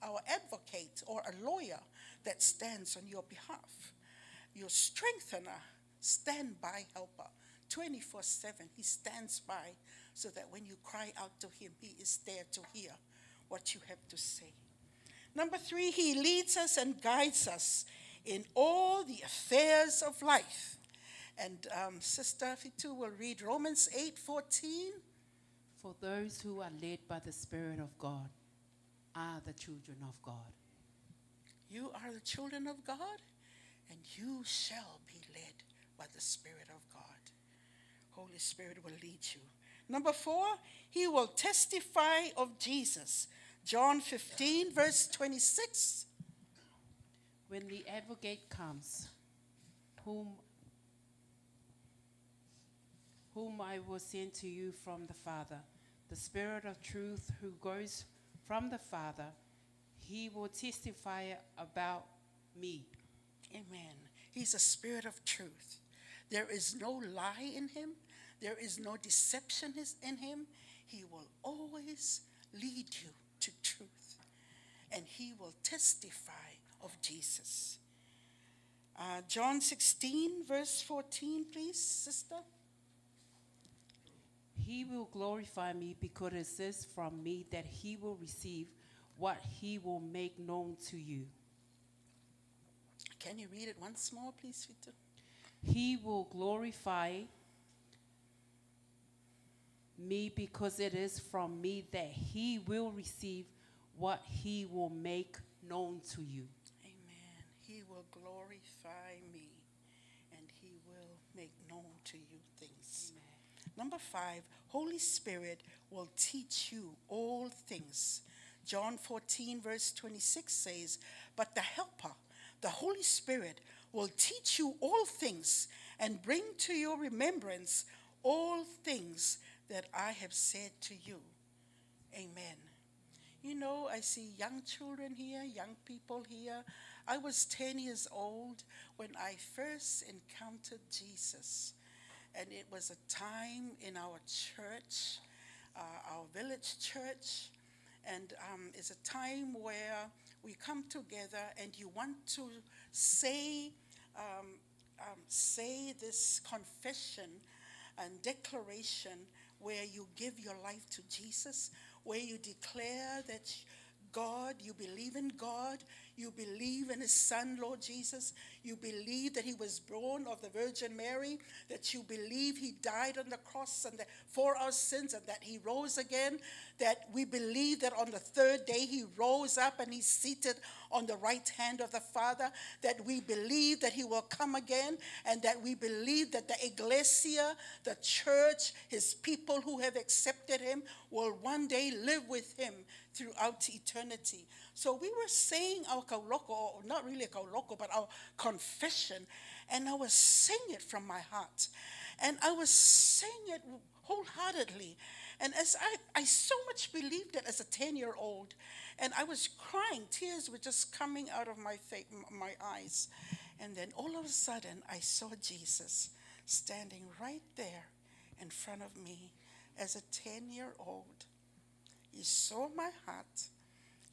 our advocate, or a lawyer that stands on your behalf, your strengthener, standby helper, 24/7. He stands by so that when you cry out to him, he is there to hear what you have to say. Number 3, he leads us and guides us in all the affairs of life. And Sister Fitu will read Romans 8:14. For those who are led by the Spirit of God are the children of God. You are the children of God, and you shall be led by the Spirit of God. Holy Spirit will lead you. Number 4, he will testify of Jesus. John 15, verse 26. When the advocate comes, whom I will send to you from the Father, the Spirit of truth who goes from the Father, he will testify about me. Amen. He's a spirit of truth. There is no lie in him. There is no deception in him. He will always lead you to truth. And he will testify of Jesus. John 16, verse 14, please, sister. He will glorify me because it is from me that he will receive what he will make known to you. Can you read it once more, please, Vito? He will glorify me because it is from me that he will receive what he will make known to you. Amen. He will glorify me, and he will make known to you things. Amen. Number 5, Holy Spirit will teach you all things. John 14, verse 26 says, but the helper, the Holy Spirit, will teach you all things and bring to your remembrance all things that I have said to you. Amen. You know, I see young children here, young people here. I was 10 years old when I first encountered Jesus. And it was a time in our church, our village church. And it's a time where we come together and you want to say this confession and declaration where you give your life to Jesus, where you declare that God, you believe in God, You believe in his son, Lord Jesus. You believe that he was born of the Virgin Mary, that you believe he died on the cross and that for our sins and that he rose again, that we believe that on the third day he rose up and he's seated on the right hand of the Father, that we believe that he will come again, and that we believe that the Iglesia, the church, his people who have accepted him will one day live with him throughout eternity. So we were saying our kauloko, or not really a kauloko, but our confession, and I was saying it from my heart. And I was saying it wholeheartedly. And as I so much believed it as a 10-year-old, and I was crying, tears were just coming out of my eyes. And then all of a sudden, I saw Jesus standing right there in front of me as a 10-year-old. He saw my heart,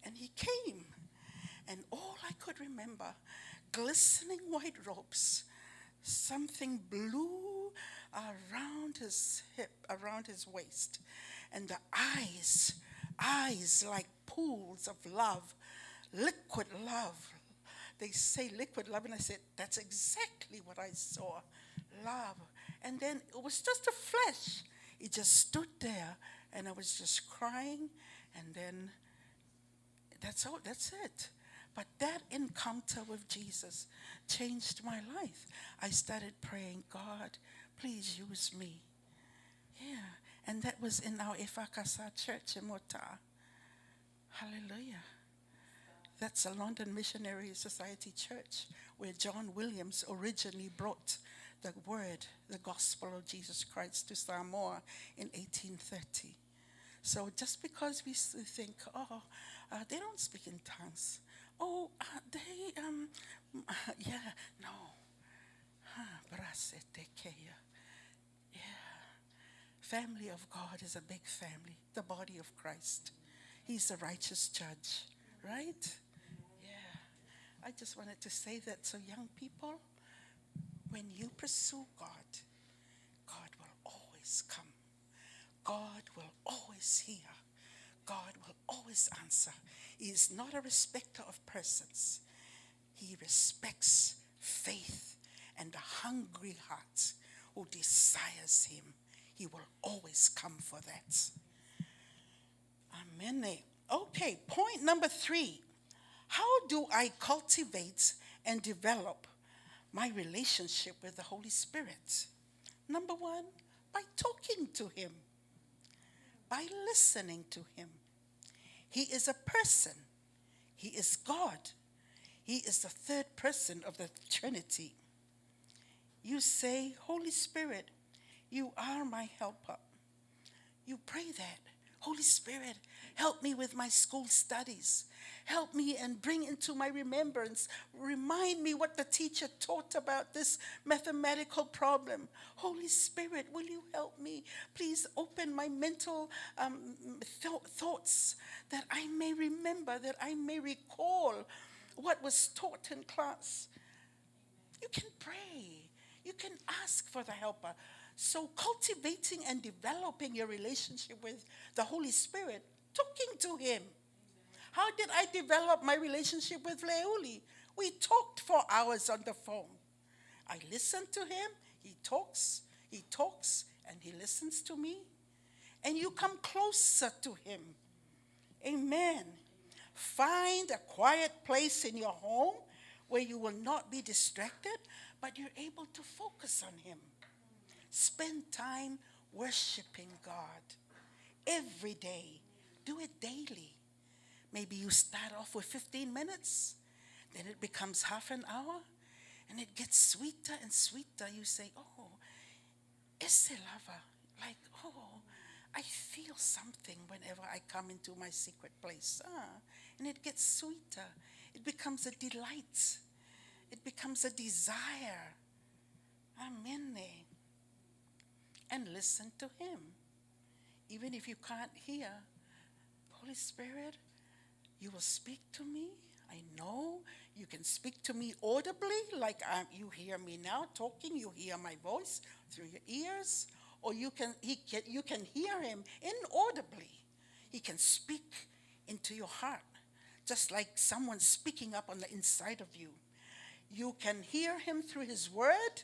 and he came. And all I could remember, glistening white robes, something blue around his hip, around his waist, and the eyes like pools of love, liquid love. They say liquid love, and I said, that's exactly what I saw, love. And then it was just a flash. It just stood there, and I was just crying, and then that's it. But that encounter with Jesus changed my life. I started praying, God, please use me. Yeah, and that was in our Efakasa church in Mota. Hallelujah. That's a London Missionary Society church where John Williams originally brought the word, the gospel of Jesus Christ to Samoa in 1830. So just because we think, they don't speak in tongues. No. Yeah. Family of God is a big family, the body of Christ. He's a righteous judge, right? Yeah. I just wanted to say that, so young people, when you pursue God, God will always come. God will always hear. God will always answer. He is not a respecter of persons. He respects faith and a hungry heart who desires him. He will always come for that. Amen. Okay, point number 3. How do I cultivate and develop my relationship with the Holy Spirit? Number 1, by talking to him, by listening to him. He is a person. He is God. He is the third person of the Trinity. You say, Holy Spirit, you are my helper. You pray that. Holy Spirit, help me with my school studies. Help me and bring into my remembrance. Remind me what the teacher taught about this mathematical problem. Holy Spirit, will you help me? Please open my mental thoughts that I may remember, that I may recall what was taught in class. You can pray. You can ask for the helper. So cultivating and developing your relationship with the Holy Spirit, talking to him. How did I develop my relationship with Leuli? We talked for hours on the phone. I listened to him, he talks, and he listens to me. And you come closer to him. Amen. Find a quiet place in your home where you will not be distracted, but you're able to focus on him. Spend time worshiping God every day. Do it daily. Maybe you start off with 15 minutes, then it becomes half an hour, and it gets sweeter and sweeter. You say, ese lava, like, I feel something whenever I come into my secret place. And it gets sweeter. It becomes a delight. It becomes a desire. Amen. And listen to him. Even if you can't hear, Holy Spirit, you will speak to me. I know you can speak to me audibly, like you hear me now talking. You hear my voice through your ears, or you can hear him inaudibly. He can speak into your heart just like someone speaking up on the inside of you. You can hear him through his word.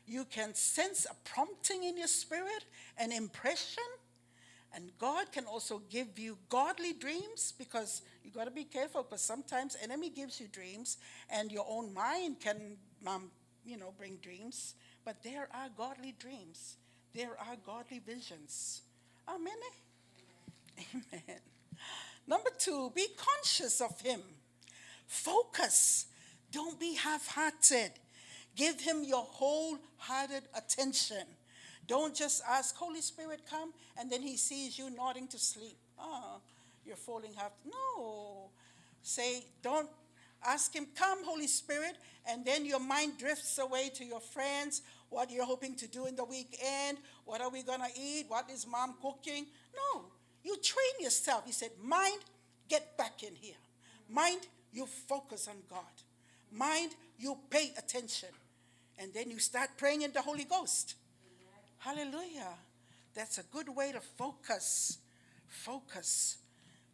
You can sense a prompting in your spirit, an impression. And God can also give you godly dreams, because you got to be careful, because sometimes enemy gives you dreams and your own mind can, bring dreams. But there are godly dreams. There are godly visions. Amen. Amen. Number 2, be conscious of him. Focus. Don't be half-hearted. Give him your wholehearted attention. Don't just ask, Holy Spirit, come, and then he sees you nodding to sleep. You're falling half. No. Don't ask him, come, Holy Spirit, and then your mind drifts away to your friends, what you're hoping to do in the weekend, what are we going to eat, what is mom cooking. No. You train yourself. He said, mind, get back in here. Mind, you focus on God. Mind, you pay attention. And then you start praying in the Holy Ghost. Hallelujah. That's a good way to focus. Focus.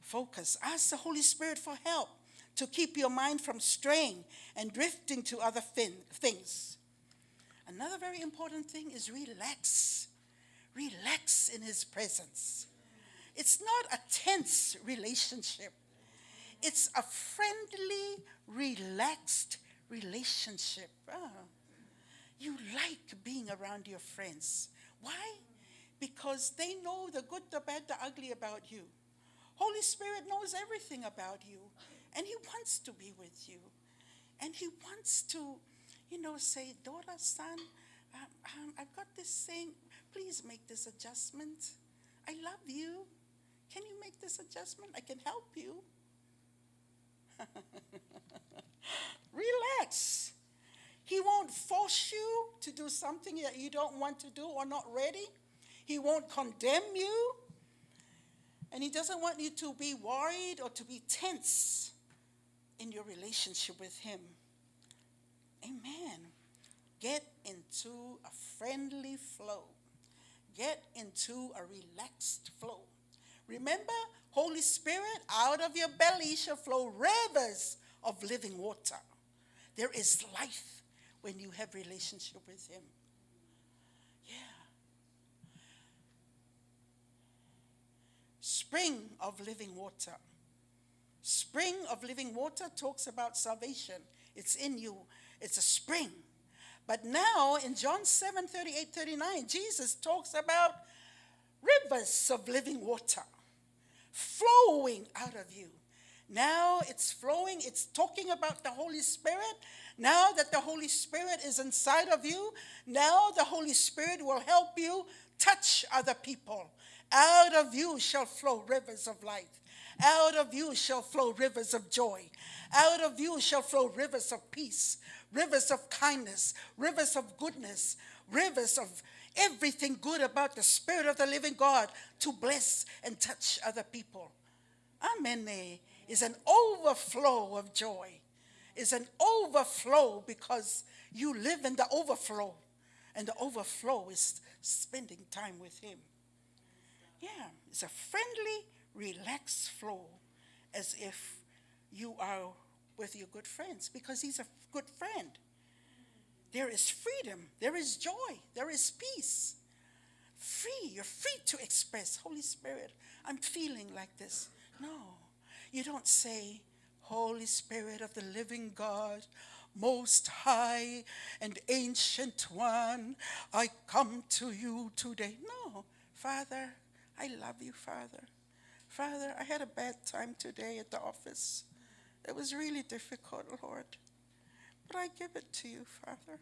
Focus. Ask the Holy Spirit for help to keep your mind from straying and drifting to other things. Another very important thing is relax. Relax in his presence. It's not a tense relationship. It's a friendly, relaxed relationship. You like being around your friends. Why? Because they know the good, the bad, the ugly about you. Holy Spirit knows everything about you. And he wants to be with you. And he wants to, say, daughter, son, I've got this thing. Please make this adjustment. I love you. Can you make this adjustment? I can help you. Relax. He won't force you to do something that you don't want to do or not ready. He won't condemn you. And he doesn't want you to be worried or to be tense in your relationship with him. Amen. Get into a friendly flow. Get into a relaxed flow. Remember, Holy Spirit, out of your belly shall flow rivers of living water. There is life when you have relationship with him. Yeah. Spring of living water. Spring of living water talks about salvation. It's in you. It's a spring. But now in John 7:38-39, Jesus talks about rivers of living water flowing out of you. Now it's flowing. It's talking about the Holy Spirit. Now that the Holy Spirit is inside of you, now the Holy Spirit will help you touch other people. Out of you shall flow rivers of life. Out of you shall flow rivers of joy. Out of you shall flow rivers of peace, rivers of kindness, rivers of goodness, rivers of everything good about the Spirit of the living God to bless and touch other people. Amen. Is an overflow of joy. Is an overflow because you live in the overflow. And the overflow is spending time with him. Yeah, it's a friendly, relaxed flow, as if you are with your good friends, because he's a good friend. There is freedom, there is joy, there is peace. Free, you're free to express, Holy Spirit, I'm feeling like this. No, you don't say, Holy Spirit of the living God, most high and ancient one, I come to you today. No, Father, I love you, Father. Father, I had a bad time today at the office. It was really difficult, Lord. But I give it to you, Father.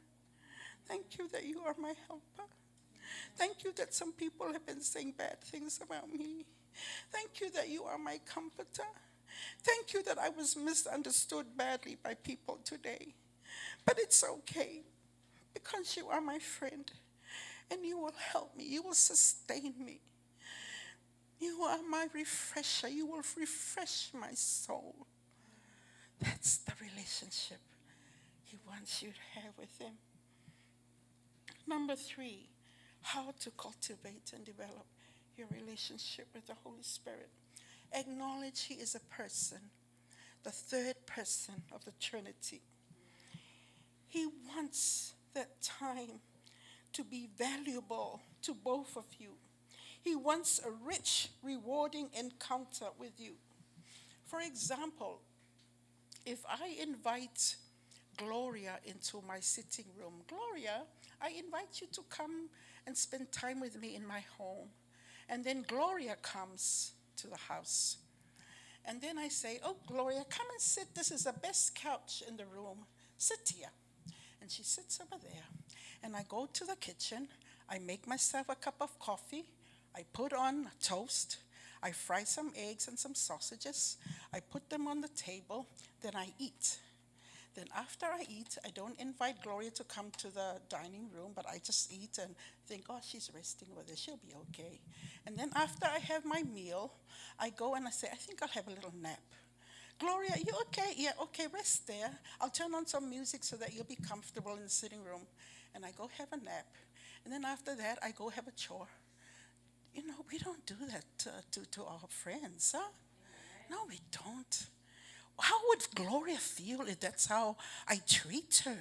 Thank you that you are my helper. Thank you that some people have been saying bad things about me. Thank you that you are my comforter. Thank you that I was misunderstood badly by people today. But it's okay, because you are my friend, and you will help me. You will sustain me. You are my refresher. You will refresh my soul. That's the relationship he wants you to have with him. Number 3, how to cultivate and develop your relationship with the Holy Spirit. Acknowledge he is a person. the third person of the Trinity. He wants that time to be valuable to both of you. He wants a rich, rewarding encounter with you. For example, if I invite Gloria into my sitting room, Gloria, I invite you to come and spend time with me in my home. And then Gloria comes to the house. And then I say, oh, Gloria, come and sit. This is the best couch in the room. Sit here. And she sits over there. And I go to the kitchen. I make myself a cup of coffee. I put on a toast. I fry some eggs and some sausages. I put them on the table. Then I eat. Then after I eat, I don't invite Gloria to come to the dining room, but I just eat and think, oh, she's resting over there. She'll be okay. And then after I have my meal, I go and I say, I think I'll have a little nap. Gloria, you okay? Yeah, okay, rest there. I'll turn on some music so that you'll be comfortable in the sitting room. And I go have a nap. And then after that, I go have a chore. You know, we don't do that to our friends, huh? No, we don't. How would Gloria feel if that's how I treat her?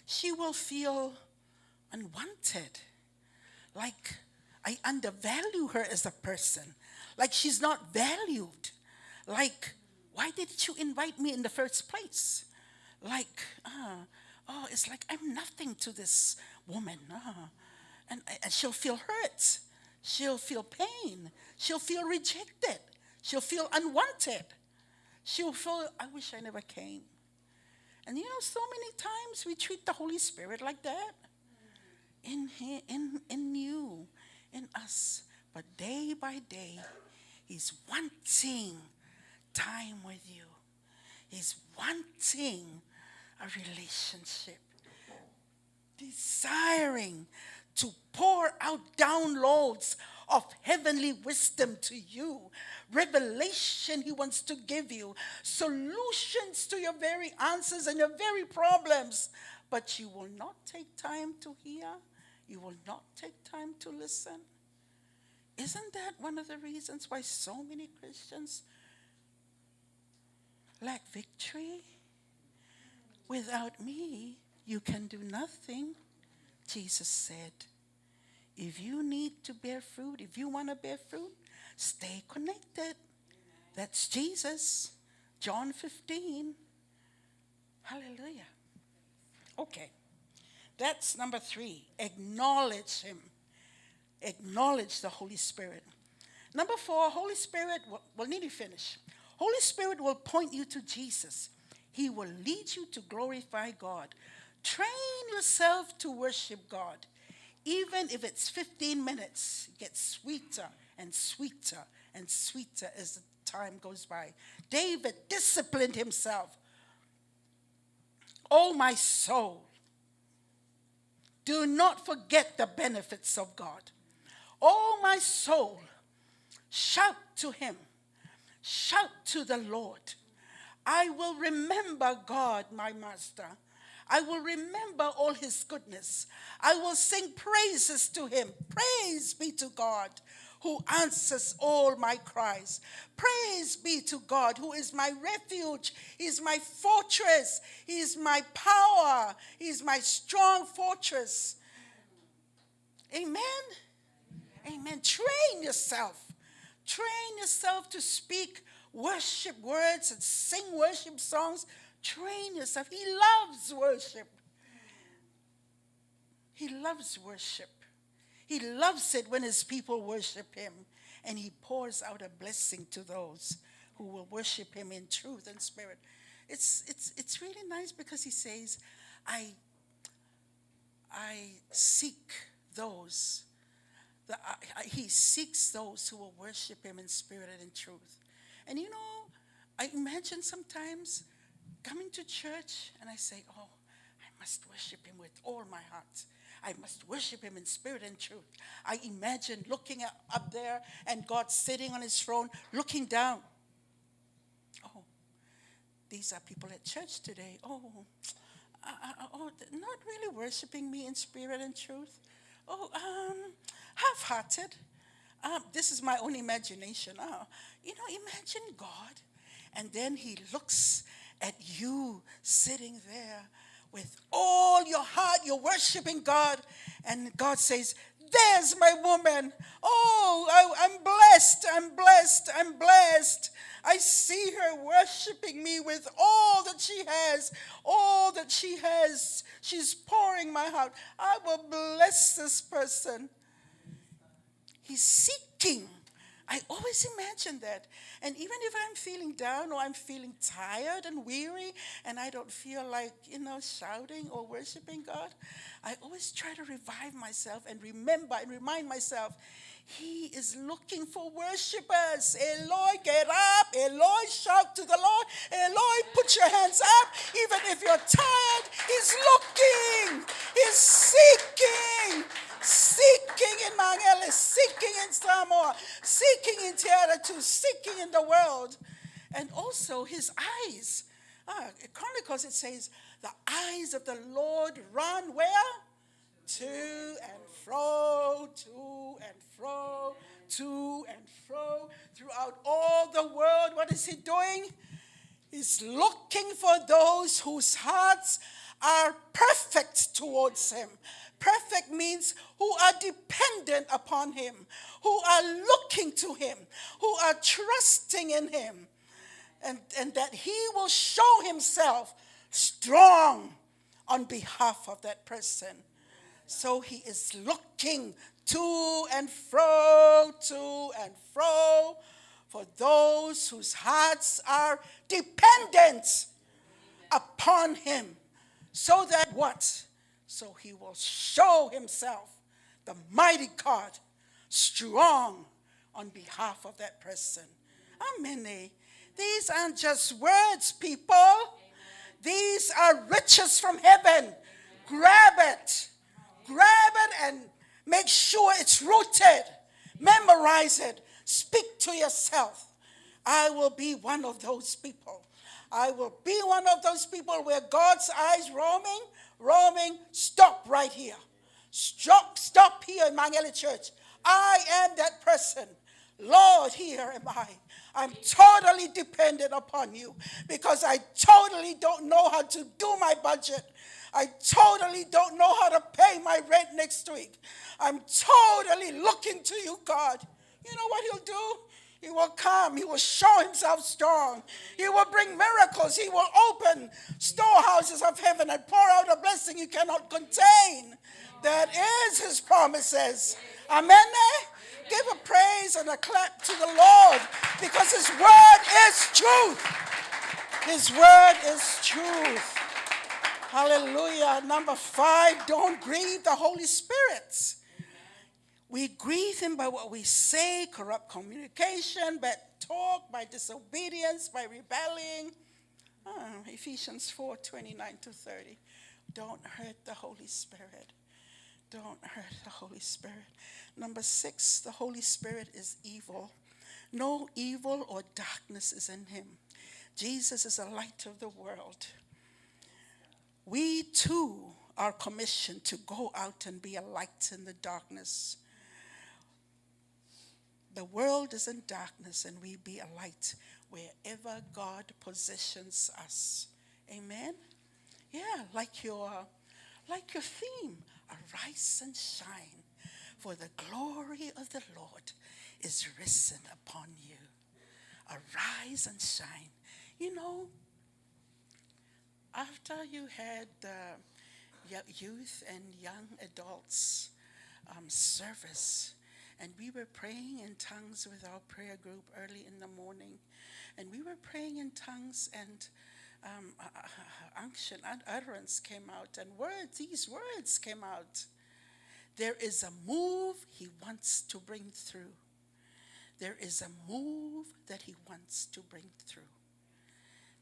She will feel unwanted, like I undervalue her as a person, like she's not valued, like, why didn't you invite me in the first place? Like, it's like I'm nothing to this woman. And she'll feel hurt. She'll feel pain. She'll feel rejected. She'll feel unwanted. She'll feel, I wish I never came. And you know, so many times we treat the Holy Spirit like that. In you, in us. But day by day, He's wanting time with you. He's wanting a relationship. Desiring to pour out downloads of heavenly wisdom to you. Revelation He wants to give you. Solutions to your very answers and your very problems. But you will not take time to hear. You will not take time to listen. Isn't that one of the reasons why so many Christians lack victory? Without me, you can do nothing, Jesus said. If you need to bear fruit, if you want to bear fruit, stay connected. That's Jesus. John 15. Hallelujah. Okay. That's number 3. Acknowledge Him. Acknowledge the Holy Spirit. Number 4, Holy Spirit, we'll need to finish. Holy Spirit will point you to Jesus. He will lead you to glorify God. Train yourself to worship God. Even if it's 15 minutes, it gets sweeter and sweeter and sweeter as the time goes by. David disciplined himself. Oh, my soul, do not forget the benefits of God. Oh, my soul, shout to Him. Shout to the Lord. I will remember God, my Master. I will remember all His goodness. I will sing praises to Him. Praise be to God who answers all my cries. Praise be to God who is my refuge. He is my fortress. He is my power. He is my strong fortress. Amen? Amen. Train yourself. Train yourself to speak worship words and sing worship songs. Train yourself. He loves worship. He loves worship. He loves it when His people worship Him. And He pours out a blessing to those who will worship Him in truth and spirit. It's really nice because He says, I seek those. He seeks those who will worship Him in spirit and in truth. And you know, I imagine sometimes coming to church and I say, oh, I must worship Him with all my heart. I must worship Him in spirit and truth. I imagine looking up there and God sitting on His throne, looking down. Oh, these are people at church today. Oh, not really worshiping me in spirit and truth. Oh, half-hearted. This is my own imagination. You know, imagine God And then he looks at you sitting there with all your heart, you're worshiping God, and God says, there's my woman. Oh, I'm blessed, I'm blessed, I'm blessed. I see her worshiping me with all that she has, all that she has. She's pouring my heart. I will bless this person. He's seeking. I always imagine that. And even if I'm feeling down or I'm feeling tired and weary and I don't feel like, shouting or worshiping God, I always try to revive myself and remember and remind myself, he is looking for worshipers. Eloi, get up. Eloi, shout to the Lord. Eloi, put your hands up. Even if you're tired, he's looking. He's seeking. Seeking in Mount Ellis, seeking in Samoa, seeking in Tiaratu, seeking in the world. And also his eyes. Chronicles, it says, the eyes of the Lord run where? To and fro, to and fro, to and fro, throughout all the world. What is he doing? He's looking for those whose hearts are perfect towards him. Perfect means who are dependent upon him, who are looking to him, who are trusting in him, and that he will show himself strong on behalf of that person. So he is looking to and fro for those whose hearts are dependent upon him. So that what? So he will show himself, the mighty God, strong on behalf of that person. Amen. These aren't just words, people. These are riches from heaven. Grab it. Grab it and make sure it's rooted. Memorize it. Speak to yourself. I will be one of those people. I will be one of those people where God's eyes roaming, stop right here. Stop here in Mount Ellis Church. I am that person. Lord, here am I. I'm totally dependent upon you because I totally don't know how to do my budget. I totally don't know how to pay my rent next week. I'm totally looking to you, God. You know what he'll do? He will come. He will show himself strong. He will bring miracles. He will open storehouses of heaven and pour out a blessing you cannot contain. That is his promises. Amen. Give a praise and a clap to the Lord because his word is truth. His word is truth. Hallelujah. Number 5, don't grieve the Holy Spirit. We grieve him by what we say, corrupt communication, bad talk, by disobedience, by rebelling. Ephesians 4:29-30. Don't hurt the Holy Spirit. Don't hurt the Holy Spirit. Number 6, the Holy Spirit is evil. No evil or darkness is in him. Jesus is the light of the world. We too are commissioned to go out and be a light in the darkness. The world is in darkness and we be a light wherever God positions us. Amen? Yeah, like your theme, arise and shine, for the glory of the Lord is risen upon you. Arise and shine. You know, after you had youth and young adults service, and we were praying in tongues with our prayer group early in the morning, and we were praying in tongues, and unction and utterance came out, and these words came out. There is a move he wants to bring through. There is a move that he wants to bring through.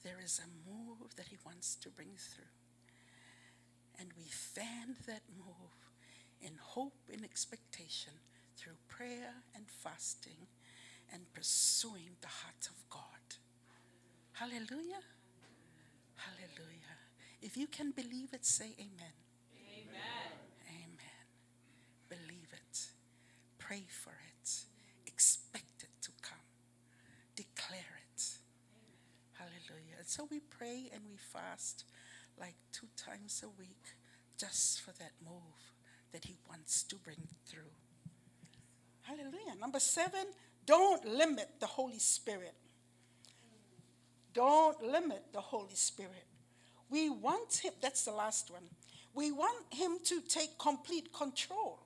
There is a move that he wants to bring through. And we fanned that move in hope and expectation through prayer and fasting and pursuing the heart of God. Hallelujah. Hallelujah. If you can believe it, say amen. Amen. Amen. Believe it. Pray for it. Expect it to come. Declare it. it. So we pray and we fast like 2 times a week just for that move that he wants to bring through. Hallelujah. Number 7, don't limit the Holy Spirit. Don't limit the Holy Spirit. We want him, that's the last one. We want him to take complete control.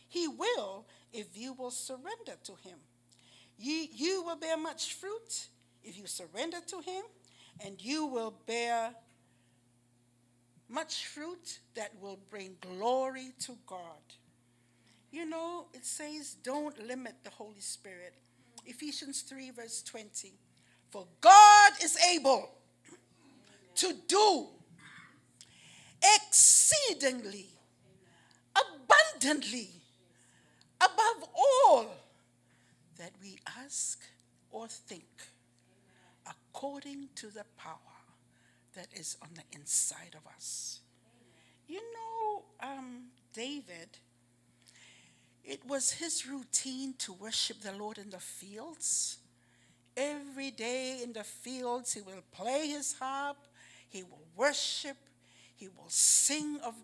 He will if you will surrender to him. You will bear much fruit if you surrender to him, and you will bear much fruit that will bring glory to God. You know, it says don't limit the Holy Spirit. Ephesians 3 verse 20. For God is able to do exceedingly, abundantly, above all that we ask or think, according to the power that is on the inside of us. You know, David, it was his routine to worship the Lord in the fields. Every day in the fields, he will play his harp, he will worship, he will sing of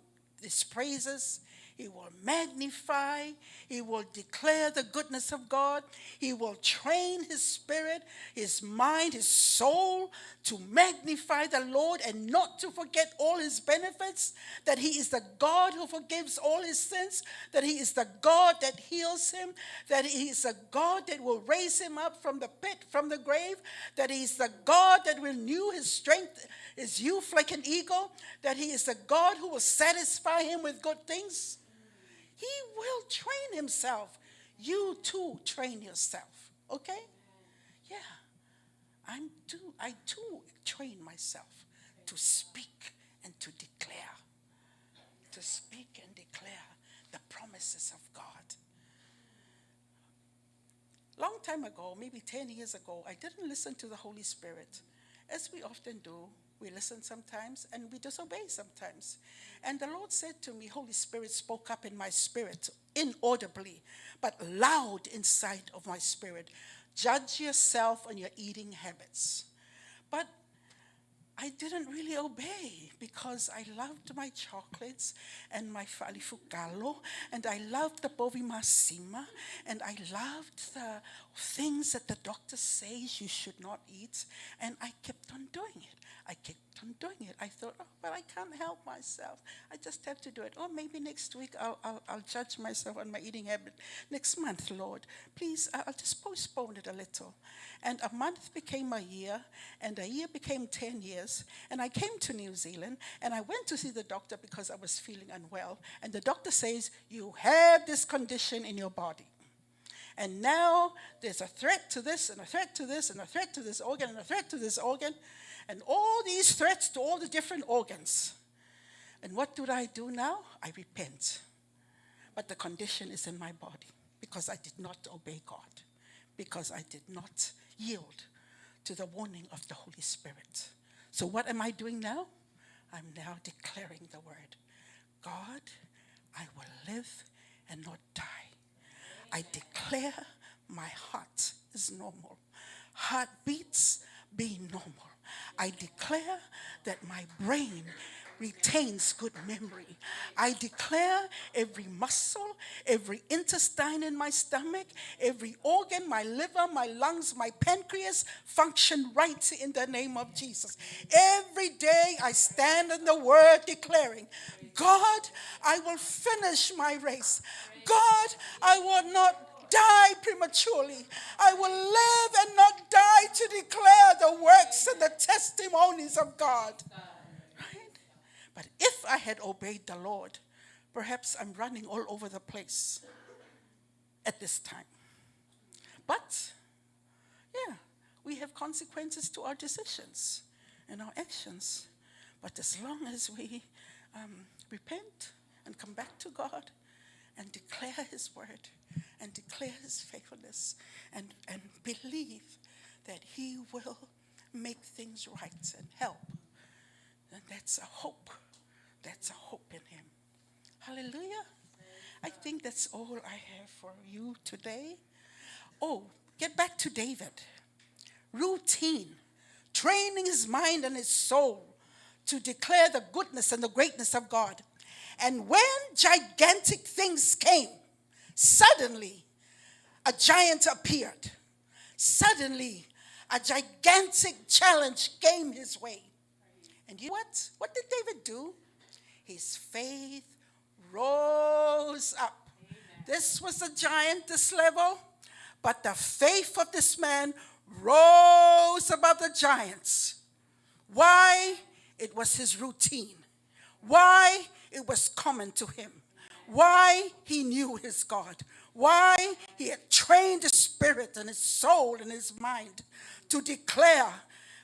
his praises, he will magnify, he will declare the goodness of God, he will train his spirit, his mind, his soul to magnify the Lord and not to forget all his benefits, that he is the God who forgives all his sins, that he is the God that heals him, that he is the God that will raise him up from the pit, from the grave, that he is the God that will renew his strength, his youth like an eagle, that he is the God who will satisfy him with good things. He will train himself. You too train yourself, okay? Yeah, I too train myself to speak and to declare. To speak and declare the promises of God. Long time ago, maybe 10 years ago, I didn't listen to the Holy Spirit. As we often do, we listen sometimes and we disobey sometimes. And the Lord said to me, Holy Spirit spoke up in my spirit, inaudibly, but loud inside of my spirit. Judge yourself on your eating habits. But I didn't really obey because I loved my chocolates and my falifukalo, and I loved the bovimasima, and I loved the things that the doctor says you should not eat, and I kept on doing it. I thought, oh, but I can't help myself. I just have to do it. Or maybe next week I'll judge myself on my eating habit. Next month, Lord, please, I'll just postpone it a little. And a month became a year, and a year became 10 years. And I came to New Zealand, and I went to see the doctor because I was feeling unwell. And the doctor says, you have this condition in your body. And now there's a threat to this, and a threat to this, and a threat to this organ, and a threat to this organ. And all these threats to all the different organs. And what do I do now? I repent. But the condition is in my body because I did not obey God, because I did not yield to the warning of the Holy Spirit. So what am I doing now? I'm now declaring the word. God, I will live and not die. I declare my heart is normal. Heartbeats be normal. I declare that my brain retains good memory. I declare every muscle, every intestine in my stomach, every organ, my liver, my lungs, my pancreas function right in the name of Jesus. Every day I stand in the word declaring, God, I will finish my race. God, I will not die prematurely. I will live and not die to declare the works and the testimonies of God. Right? But if I had obeyed the Lord, perhaps I'm running all over the place at this time. But, yeah, we have consequences to our decisions and our actions. But as long as we repent and come back to God and declare his word, and declare his faithfulness, and believe that he will make things right and help. And that's a hope. That's a hope in him. Hallelujah. I think that's all I have for you today. Oh, get back to David. Routine. training his mind and his soul to declare the goodness and the greatness of God. And when gigantic things came, suddenly a giant appeared. Suddenly a gigantic challenge came his way. And you know what? What did David do? His faith rose up. This was a giant, this level, but the faith of this man rose above the giants. Why? It was his routine. Why? It was common to him. Why? He knew his God. Why? He had trained his spirit and his soul and his mind to declare,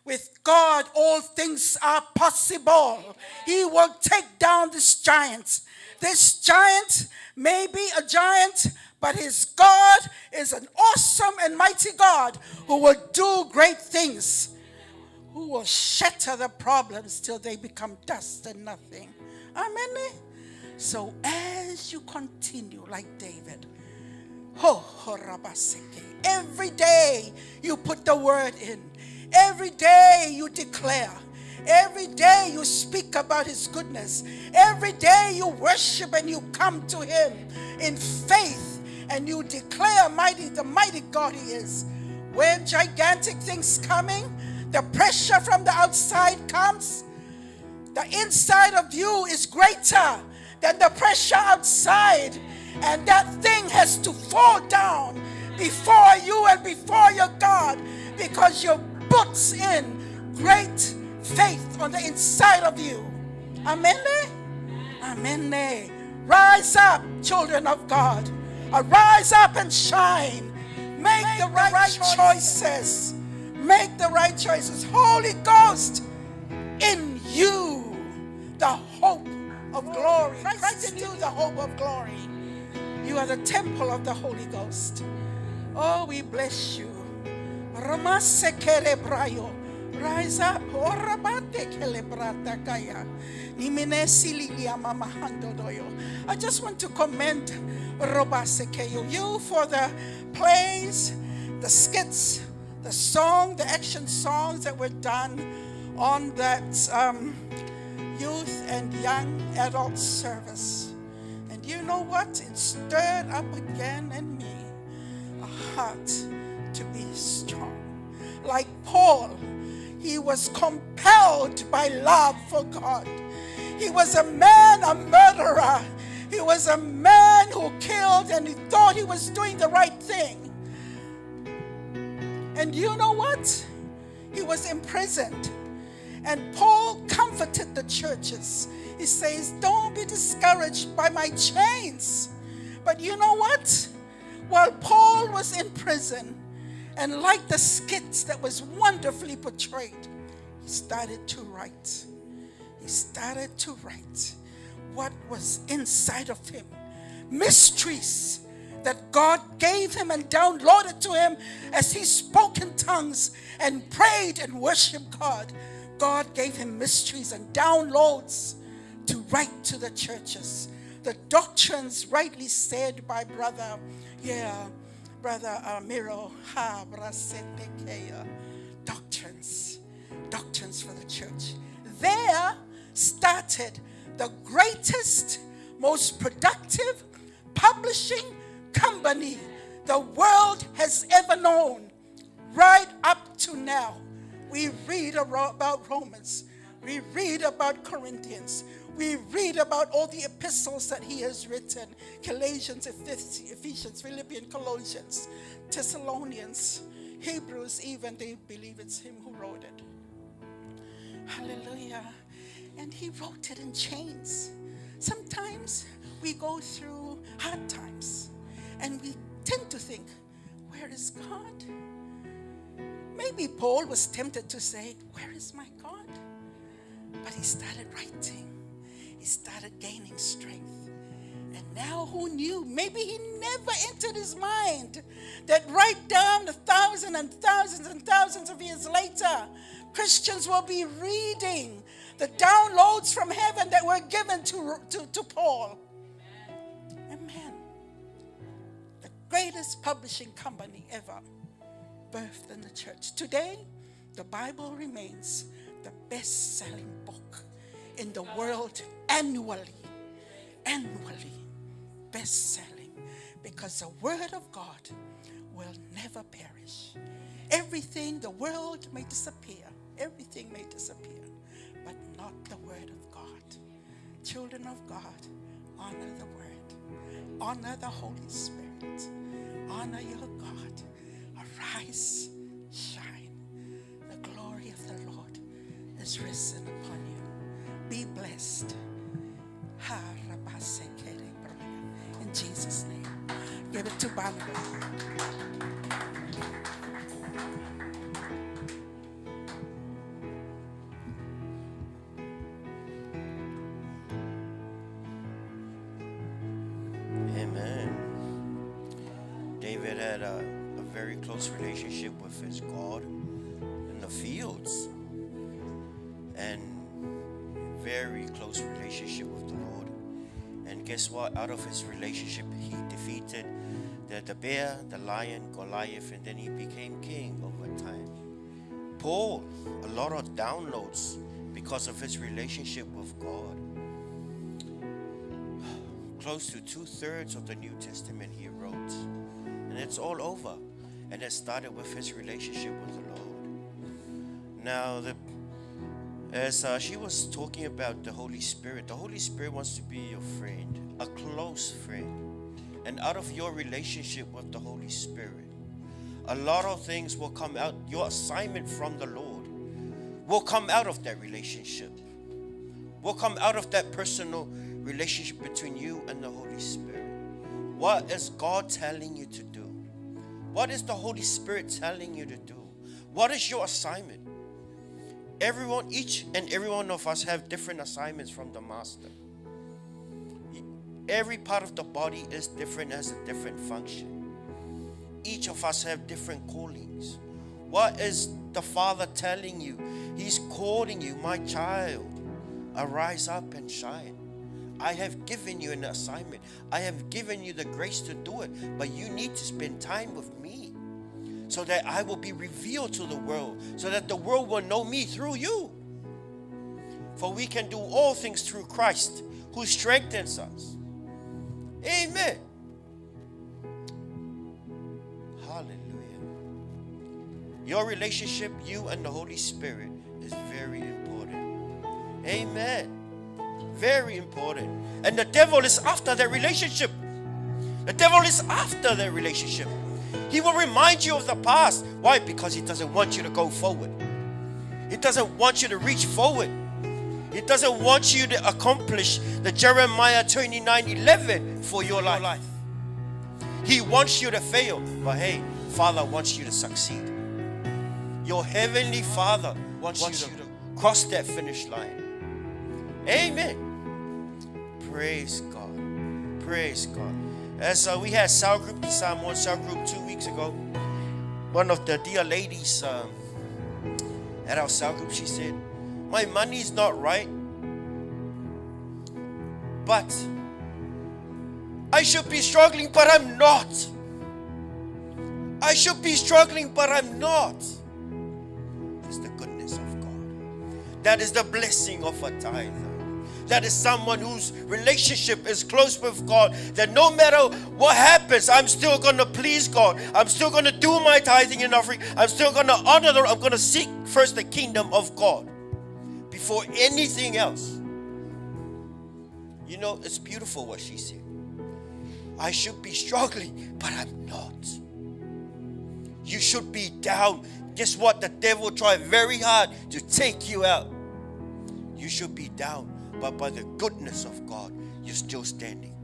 with God all things are possible. He will take down this giant. This giant may be a giant, but his God is an awesome and mighty God who will do great things, who will shatter the problems till they become dust and nothing. Amen. So as you continue like David, every day you put the word in. Every day you declare. Every day you speak about his goodness. Every day you worship and you come to him in faith and you declare the mighty God he is. When gigantic things coming, the pressure from the outside comes, the inside of you is greater than the pressure outside, and that thing has to fall down before you and before your God, because you put in great faith on the inside of you. Amen. Amen. Rise up, children of God. Arise up and shine. Make the right choices. Make the right choices. Holy Ghost in you, the hope of glory. Christ in you, the hope of glory. You are the temple of the Holy Ghost. Oh, we bless you. Rise up. I just want to commend you for the plays, the skits, the song, the action songs that were done on that youth and young adult service. And you know what? It stirred up again in me a heart to be strong. Like Paul, he was compelled by love for God. He was a man, a murderer. He was a man who killed and he thought he was doing the right thing. And you know what? He was imprisoned. And Paul comforted the churches. He says, don't be discouraged by my chains. But you know what? While Paul was in prison, and like the skits that was wonderfully portrayed, he started to write. He started to write what was inside of him. Mysteries that God gave him and downloaded to him as he spoke in tongues and prayed and worshiped God. God gave him mysteries and downloads to write to the churches. The doctrines rightly said by Brother Miro, doctrines for the church. There started the greatest, most productive publishing company the world has ever known. Right up to now, we read about Romans, we read about Corinthians, we read about all the epistles that he has written. Galatians, Ephesians, Philippians, Colossians, Thessalonians, Hebrews, even they believe it's him who wrote it. Hallelujah. And he wrote it in chains. Sometimes we go through hard times and we tend to think, where is God? Maybe Paul was tempted to say, where is my God? But he started writing. He started gaining strength. And now who knew? Maybe he never entered his mind that right down the thousands and thousands and thousands of years later, Christians will be reading the downloads from heaven that were given to Paul. Amen. The greatest publishing company ever birthed in the church. Today, the Bible remains the best-selling book in the world annually. Best-selling, because the Word of God will never perish. Everything, the world may disappear, everything may disappear, but not the Word of God. Children of God, honor the Word, honor the Holy Spirit, honor your God. Arise, shine. The glory of the Lord is risen upon you. Be blessed. In Jesus' name. Give it to Barnabas. Amen. David had a very close relationship with his God in the fields, and very close relationship with the Lord. And guess what? Out of his relationship, he defeated the bear, the lion, Goliath, and then he became king over time. Paul, a lot of downloads because of his relationship with God. Close to 2/3 of the New Testament he wrote. And it's all over. And it started with his relationship with the Lord. Now, as she was talking about the Holy Spirit wants to be your friend, a close friend. And out of your relationship with the Holy Spirit, a lot of things will come out. Your assignment from the Lord will come out of that relationship. Will come out of that personal relationship between you and the Holy Spirit. What is God telling you to do? What is the Holy Spirit telling you to do? What is your assignment? Each and every one of us have different assignments from the Master. Every part of the body is different, has a different function. Each of us have different callings. What is the Father telling you? He's calling you, my child, arise up and shine. I have given you an assignment. I have given you the grace to do it, but you need to spend time with me so that I will be revealed to the world, so that the world will know me through you. For we can do all things through Christ who strengthens us. Amen. Hallelujah. Your relationship, you and the Holy Spirit, is very important. Amen. Very important. And the devil is after that relationship. The devil is after that relationship. He will remind you of the past. Why? Because he doesn't want you to go forward. He doesn't want you to reach forward. He doesn't want you to accomplish the Jeremiah 29:11 for your life. He wants you to fail. But hey, Father wants you to succeed. Your heavenly Father wants you to cross that finish line. Amen. Praise God. Praise God. As we had cell group, the Psalm 1 cell group 2 weeks ago, one of the dear ladies at our cell group, she said, my money's not right, but I should be struggling, but I'm not. I should be struggling, but I'm not. It's the goodness of God. That is the blessing of a tither. That is someone whose relationship is close with God, that no matter what happens, I'm still going to please God. I'm still going to do my tithing and offering. I'm still going to honor the Lord. I'm going to seek first the kingdom of God before anything else. You know, it's beautiful what she said. I should be struggling, but I'm not. You should be down. Guess what? The devil tried very hard to take you out. You should be down. But by the goodness of God, you're still standing.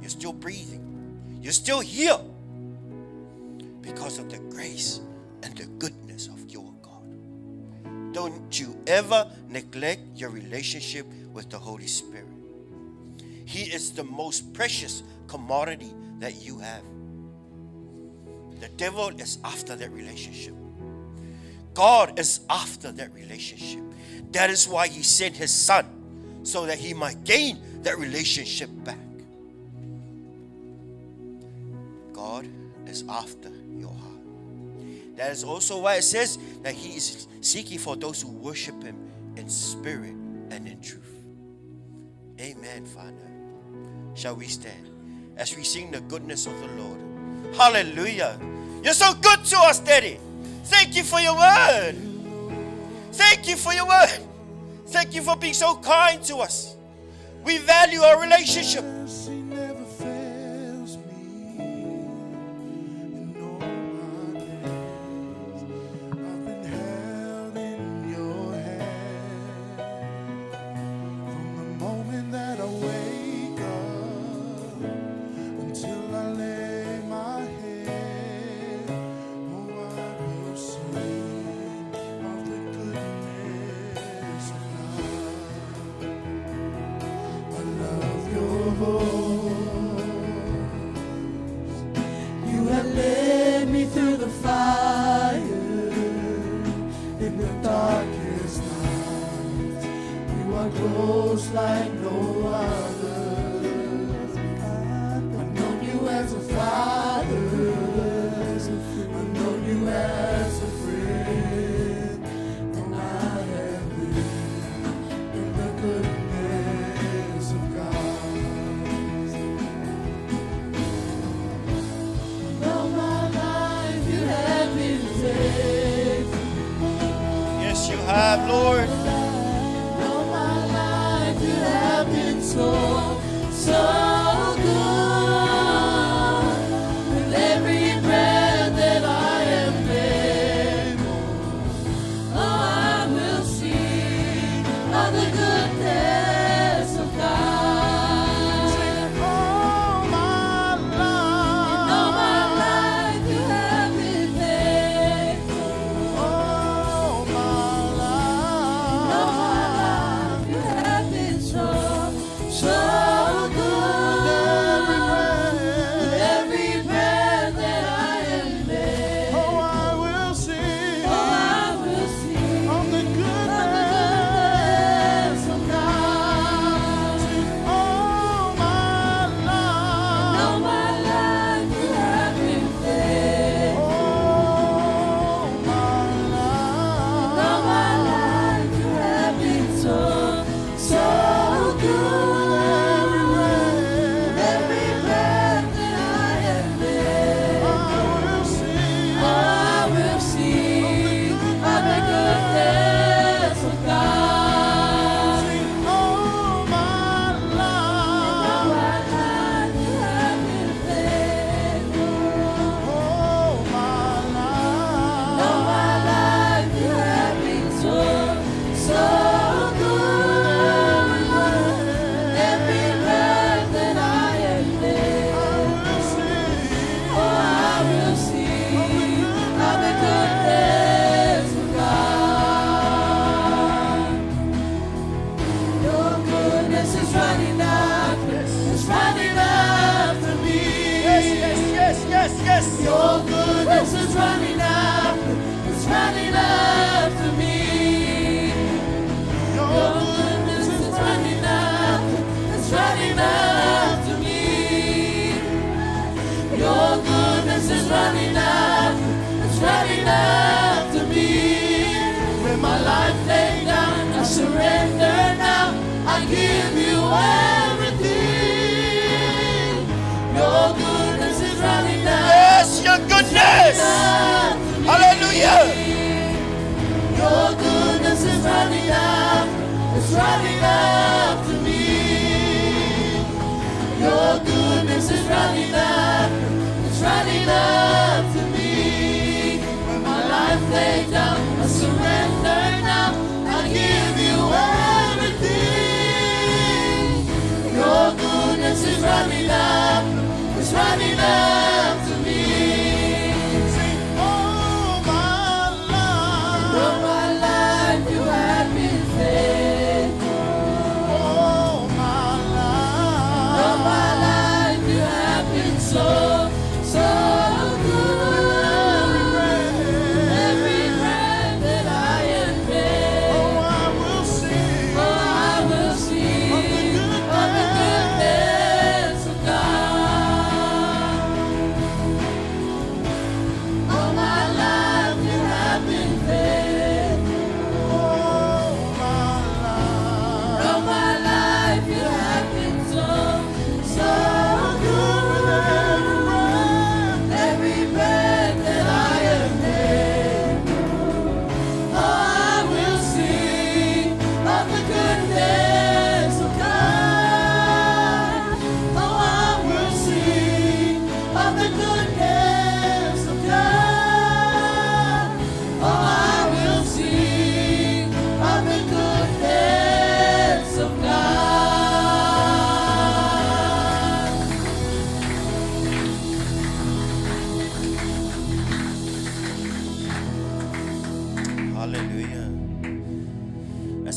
You're still breathing. You're still here. Because of the grace and the goodness of your God. Don't you ever neglect your relationship with the Holy Spirit. He is the most precious commodity that you have. The devil is after that relationship. God is after that relationship. That is why he sent his son, so that he might gain that relationship back. God is after your heart. That is also why it says that He is seeking for those who worship Him in spirit and in truth. Amen, Father. Shall we stand as we sing the goodness of the Lord? Hallelujah. You're so good to us, Daddy. Thank you for your word. Thank you for your word. Thank you for being so kind to us. We value our relationship. Mercy never fails me. In all my days, I've been held in your hand. From the moment that I wake up until I lay my head, oh, I will sing of the goodness of God. I love your voice. You have led me through the fire in the darkest night. You are close like no other. I've known you as a father. I've known you as a friend. And I have lived in the goodness of God. All my life you have been faithful. Yes, you have, Lord. All my life you have been so, so good. With every breath that I am able, oh, I will sing of the goodness of God. All my life you have been faithful. All my life you have been so, so good. Every breath that I am able, oh, I will sing of the goodness of God. All my life you have been faithful. All my life you have been so, so good. Every breath that I am able, I will sing of the goodness of God. All my life you have been faithful. All my life you have been so, so good. Every breath that I am able, oh, I will sing of the goodness of God. Your goodness is running after me. Yes. Your goodness is running after me. Your goodness is running after me. Your goodness is running after me. When my life laid down, I surrender now. I give you everything. Your goodness is running Yes, your goodness. after me. Hallelujah. Your goodness is running after me. Your goodness is running after me. When my life laid down, I surrender now. I give you everything. Your goodness is running after me. All my life you have been faithful.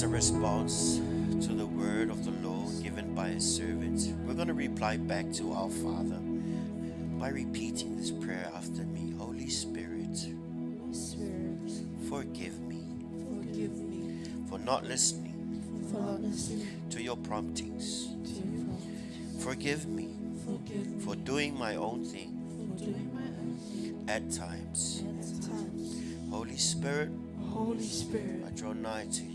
as a response to the word of the Lord given by his servant, we're going to reply back to our Father by repeating this prayer after me. Holy Spirit, Spirit, forgive me forgive me for not listening for not listening to your promptings. to your promise. Forgive me Forgive me for doing my own thing for doing my own thing at times. at times. Holy Spirit, Holy Spirit, I draw nigh to you.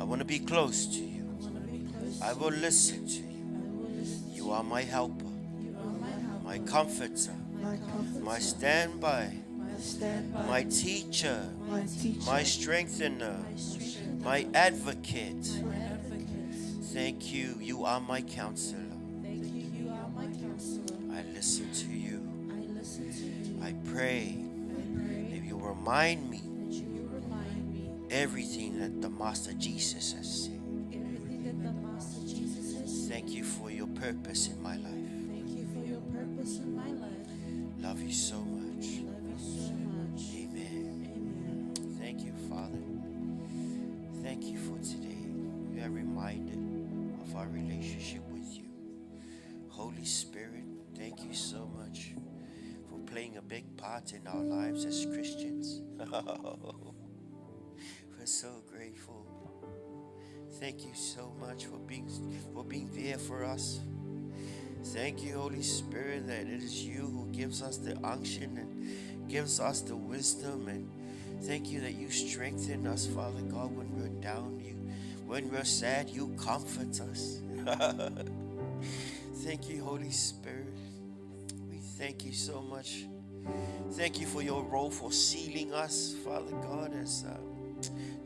I want to be close to you. I want to be close. I will listen to you. I will listen. You are my helper, You are my help, my comforter, my comfort, my standby, my standby, my teacher, my teacher, my strengthener, my strength, my advocate. my advocate. Thank you. You are my counselor. Thank you. You are my counselor. I listen to you. I listen to you. I pray I pray that you remind me that you will remind me everything that the Master Jesus has said. everything that the Master Jesus has said. Thank you for your purpose in my life. Thank you for your purpose in my life. Love you so much. Love you so much. Amen. Amen. Thank you, Father. Thank you for today. We are reminded of our relationship with you. Holy Spirit, thank you so much for playing a big part in our lives as Christians. We're so grateful. Thank you so much for being there for us. Thank you, Holy Spirit, that it is you who gives us the unction and gives us the wisdom. And thank you that you strengthen us, Father God, when we're down. When we're sad, you comfort us. Thank you, Holy Spirit. We thank you so much. Thank you for your role for sealing us, Father God, as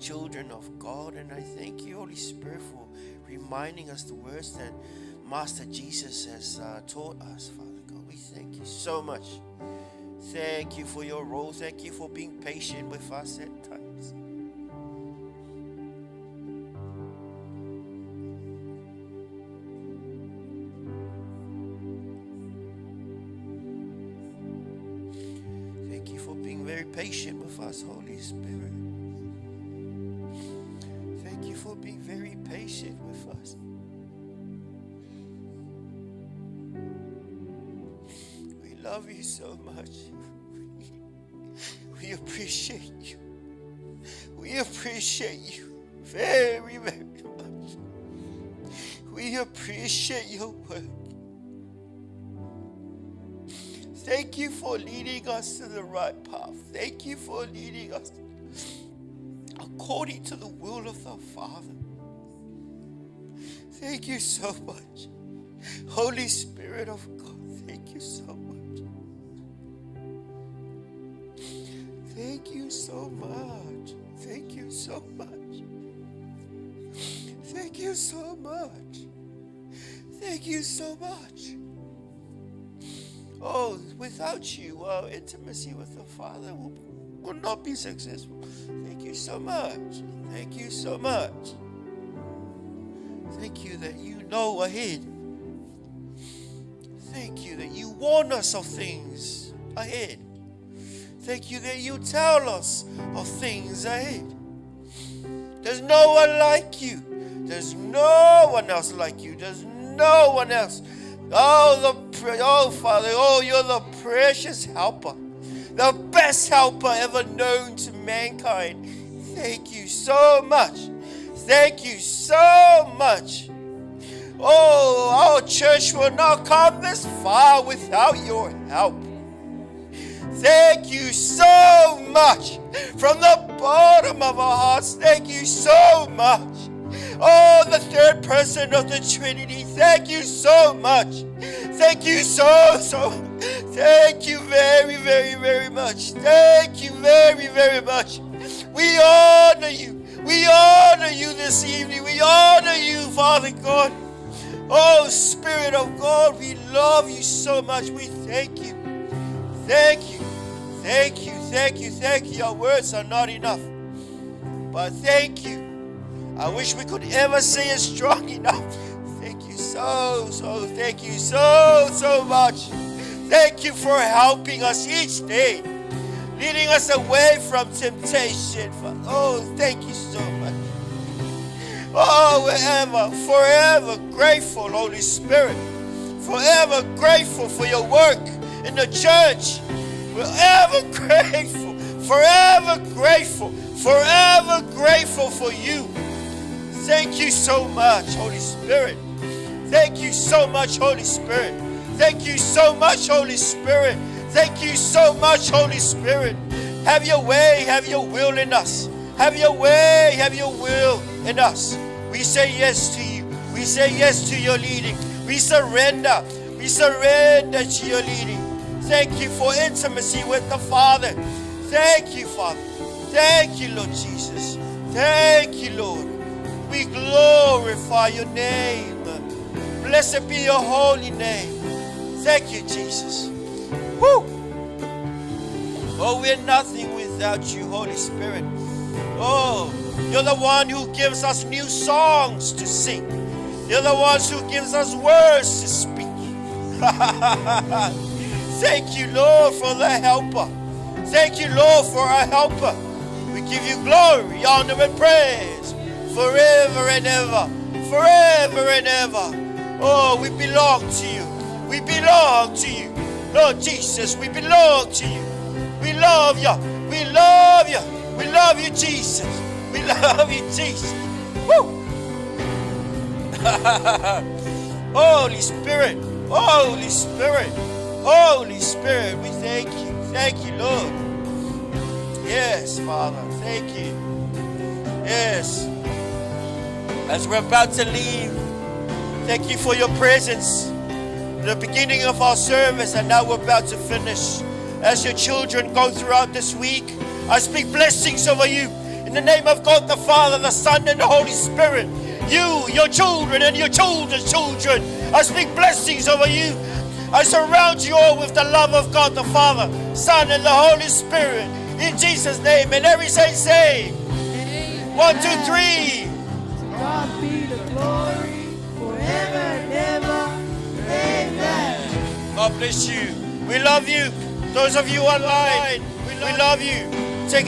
children of God. And I thank you, Holy Spirit, for reminding us the words that Master Jesus has taught us, Father God. We thank you so much. Thank you for your role. Thank you for being patient with us at times. Thank you for being very patient with us, Holy Spirit. Thank you for being very patient with us. We love you so much. We appreciate you. We appreciate you very, very much. We appreciate your work. Thank you for leading us to the right path. Thank you for leading us according to the will of the Father. Thank you so much. Holy Spirit of God, thank you so much. Thank you so much. Thank you so much. Thank you so much. Thank you so much. Oh, without you, our intimacy with the Father will not be successful. Thank you so much. Thank you so much. Thank you that you know ahead. Thank you that you warn us of things ahead. Thank you that you tell us of things ahead. There's no one like you. There's no one else like you. There's no one else. Oh, Father, you're the precious helper, the best helper ever known to mankind. Thank you so much. Thank you so much. Oh, our church will not come this far without your help. Thank you so much. From the bottom of our hearts, thank you so much. Oh, the third person of the Trinity, thank you so much. Thank you so. Thank you very, very, very much. Thank you very, very much. We honor you. We honor you this evening. We honor you, Father God. Oh, Spirit of God, we love you so much. We thank you. Thank you. Thank you. Thank you. Thank you. Your words are not enough. But thank you. I wish we could ever say it strong enough. Thank you thank you so much. Thank you for helping us each day. leading us away from temptation. Oh, thank you so much. Oh, forever grateful, Holy Spirit. Forever grateful for your work in the church. Forever grateful for you. Thank you so much, Holy Spirit. Thank you so much, Holy Spirit. Thank you so much, Holy Spirit. Thank you so much, Holy Spirit. Have your way, have your will in us. Have your way, have your will in us. We say yes to you. We say yes to your leading. We surrender. We surrender to your leading. Thank you for intimacy with the Father. Thank you, Father. Thank you, Lord Jesus. Thank you, Lord. We glorify your name. Blessed be your holy name. Thank you, Jesus. Woo! Oh, we're nothing without you, Holy Spirit. Oh, you're the one who gives us new songs to sing. You're the ones who gives us words to speak. Thank you, Lord, for the helper. Thank you, Lord, for our helper. We give you glory, honor, and praise forever and ever. Forever and ever. Oh, we belong to you. We belong to you. Lord Jesus, we belong to you. We love you. We love you. We love you, Jesus. We love you, Jesus. Woo! Holy Spirit. Holy Spirit. Holy Spirit, we thank you. Thank you, Lord. Yes, Father. Thank you. Yes. As we're about to leave, thank you for your presence. The beginning of our service, and now we're about to finish. As your children go throughout this week, I speak blessings over you. In the name of God the Father, the Son, and the Holy Spirit. You, your children, and your children's children. I speak blessings over you. I surround you all with the love of God the Father, Son, and the Holy Spirit. In Jesus' name. And every saint say, 1, 2, 3. God be the glory forever and ever. Amen. God bless you. We love you. Those of you online, we love you.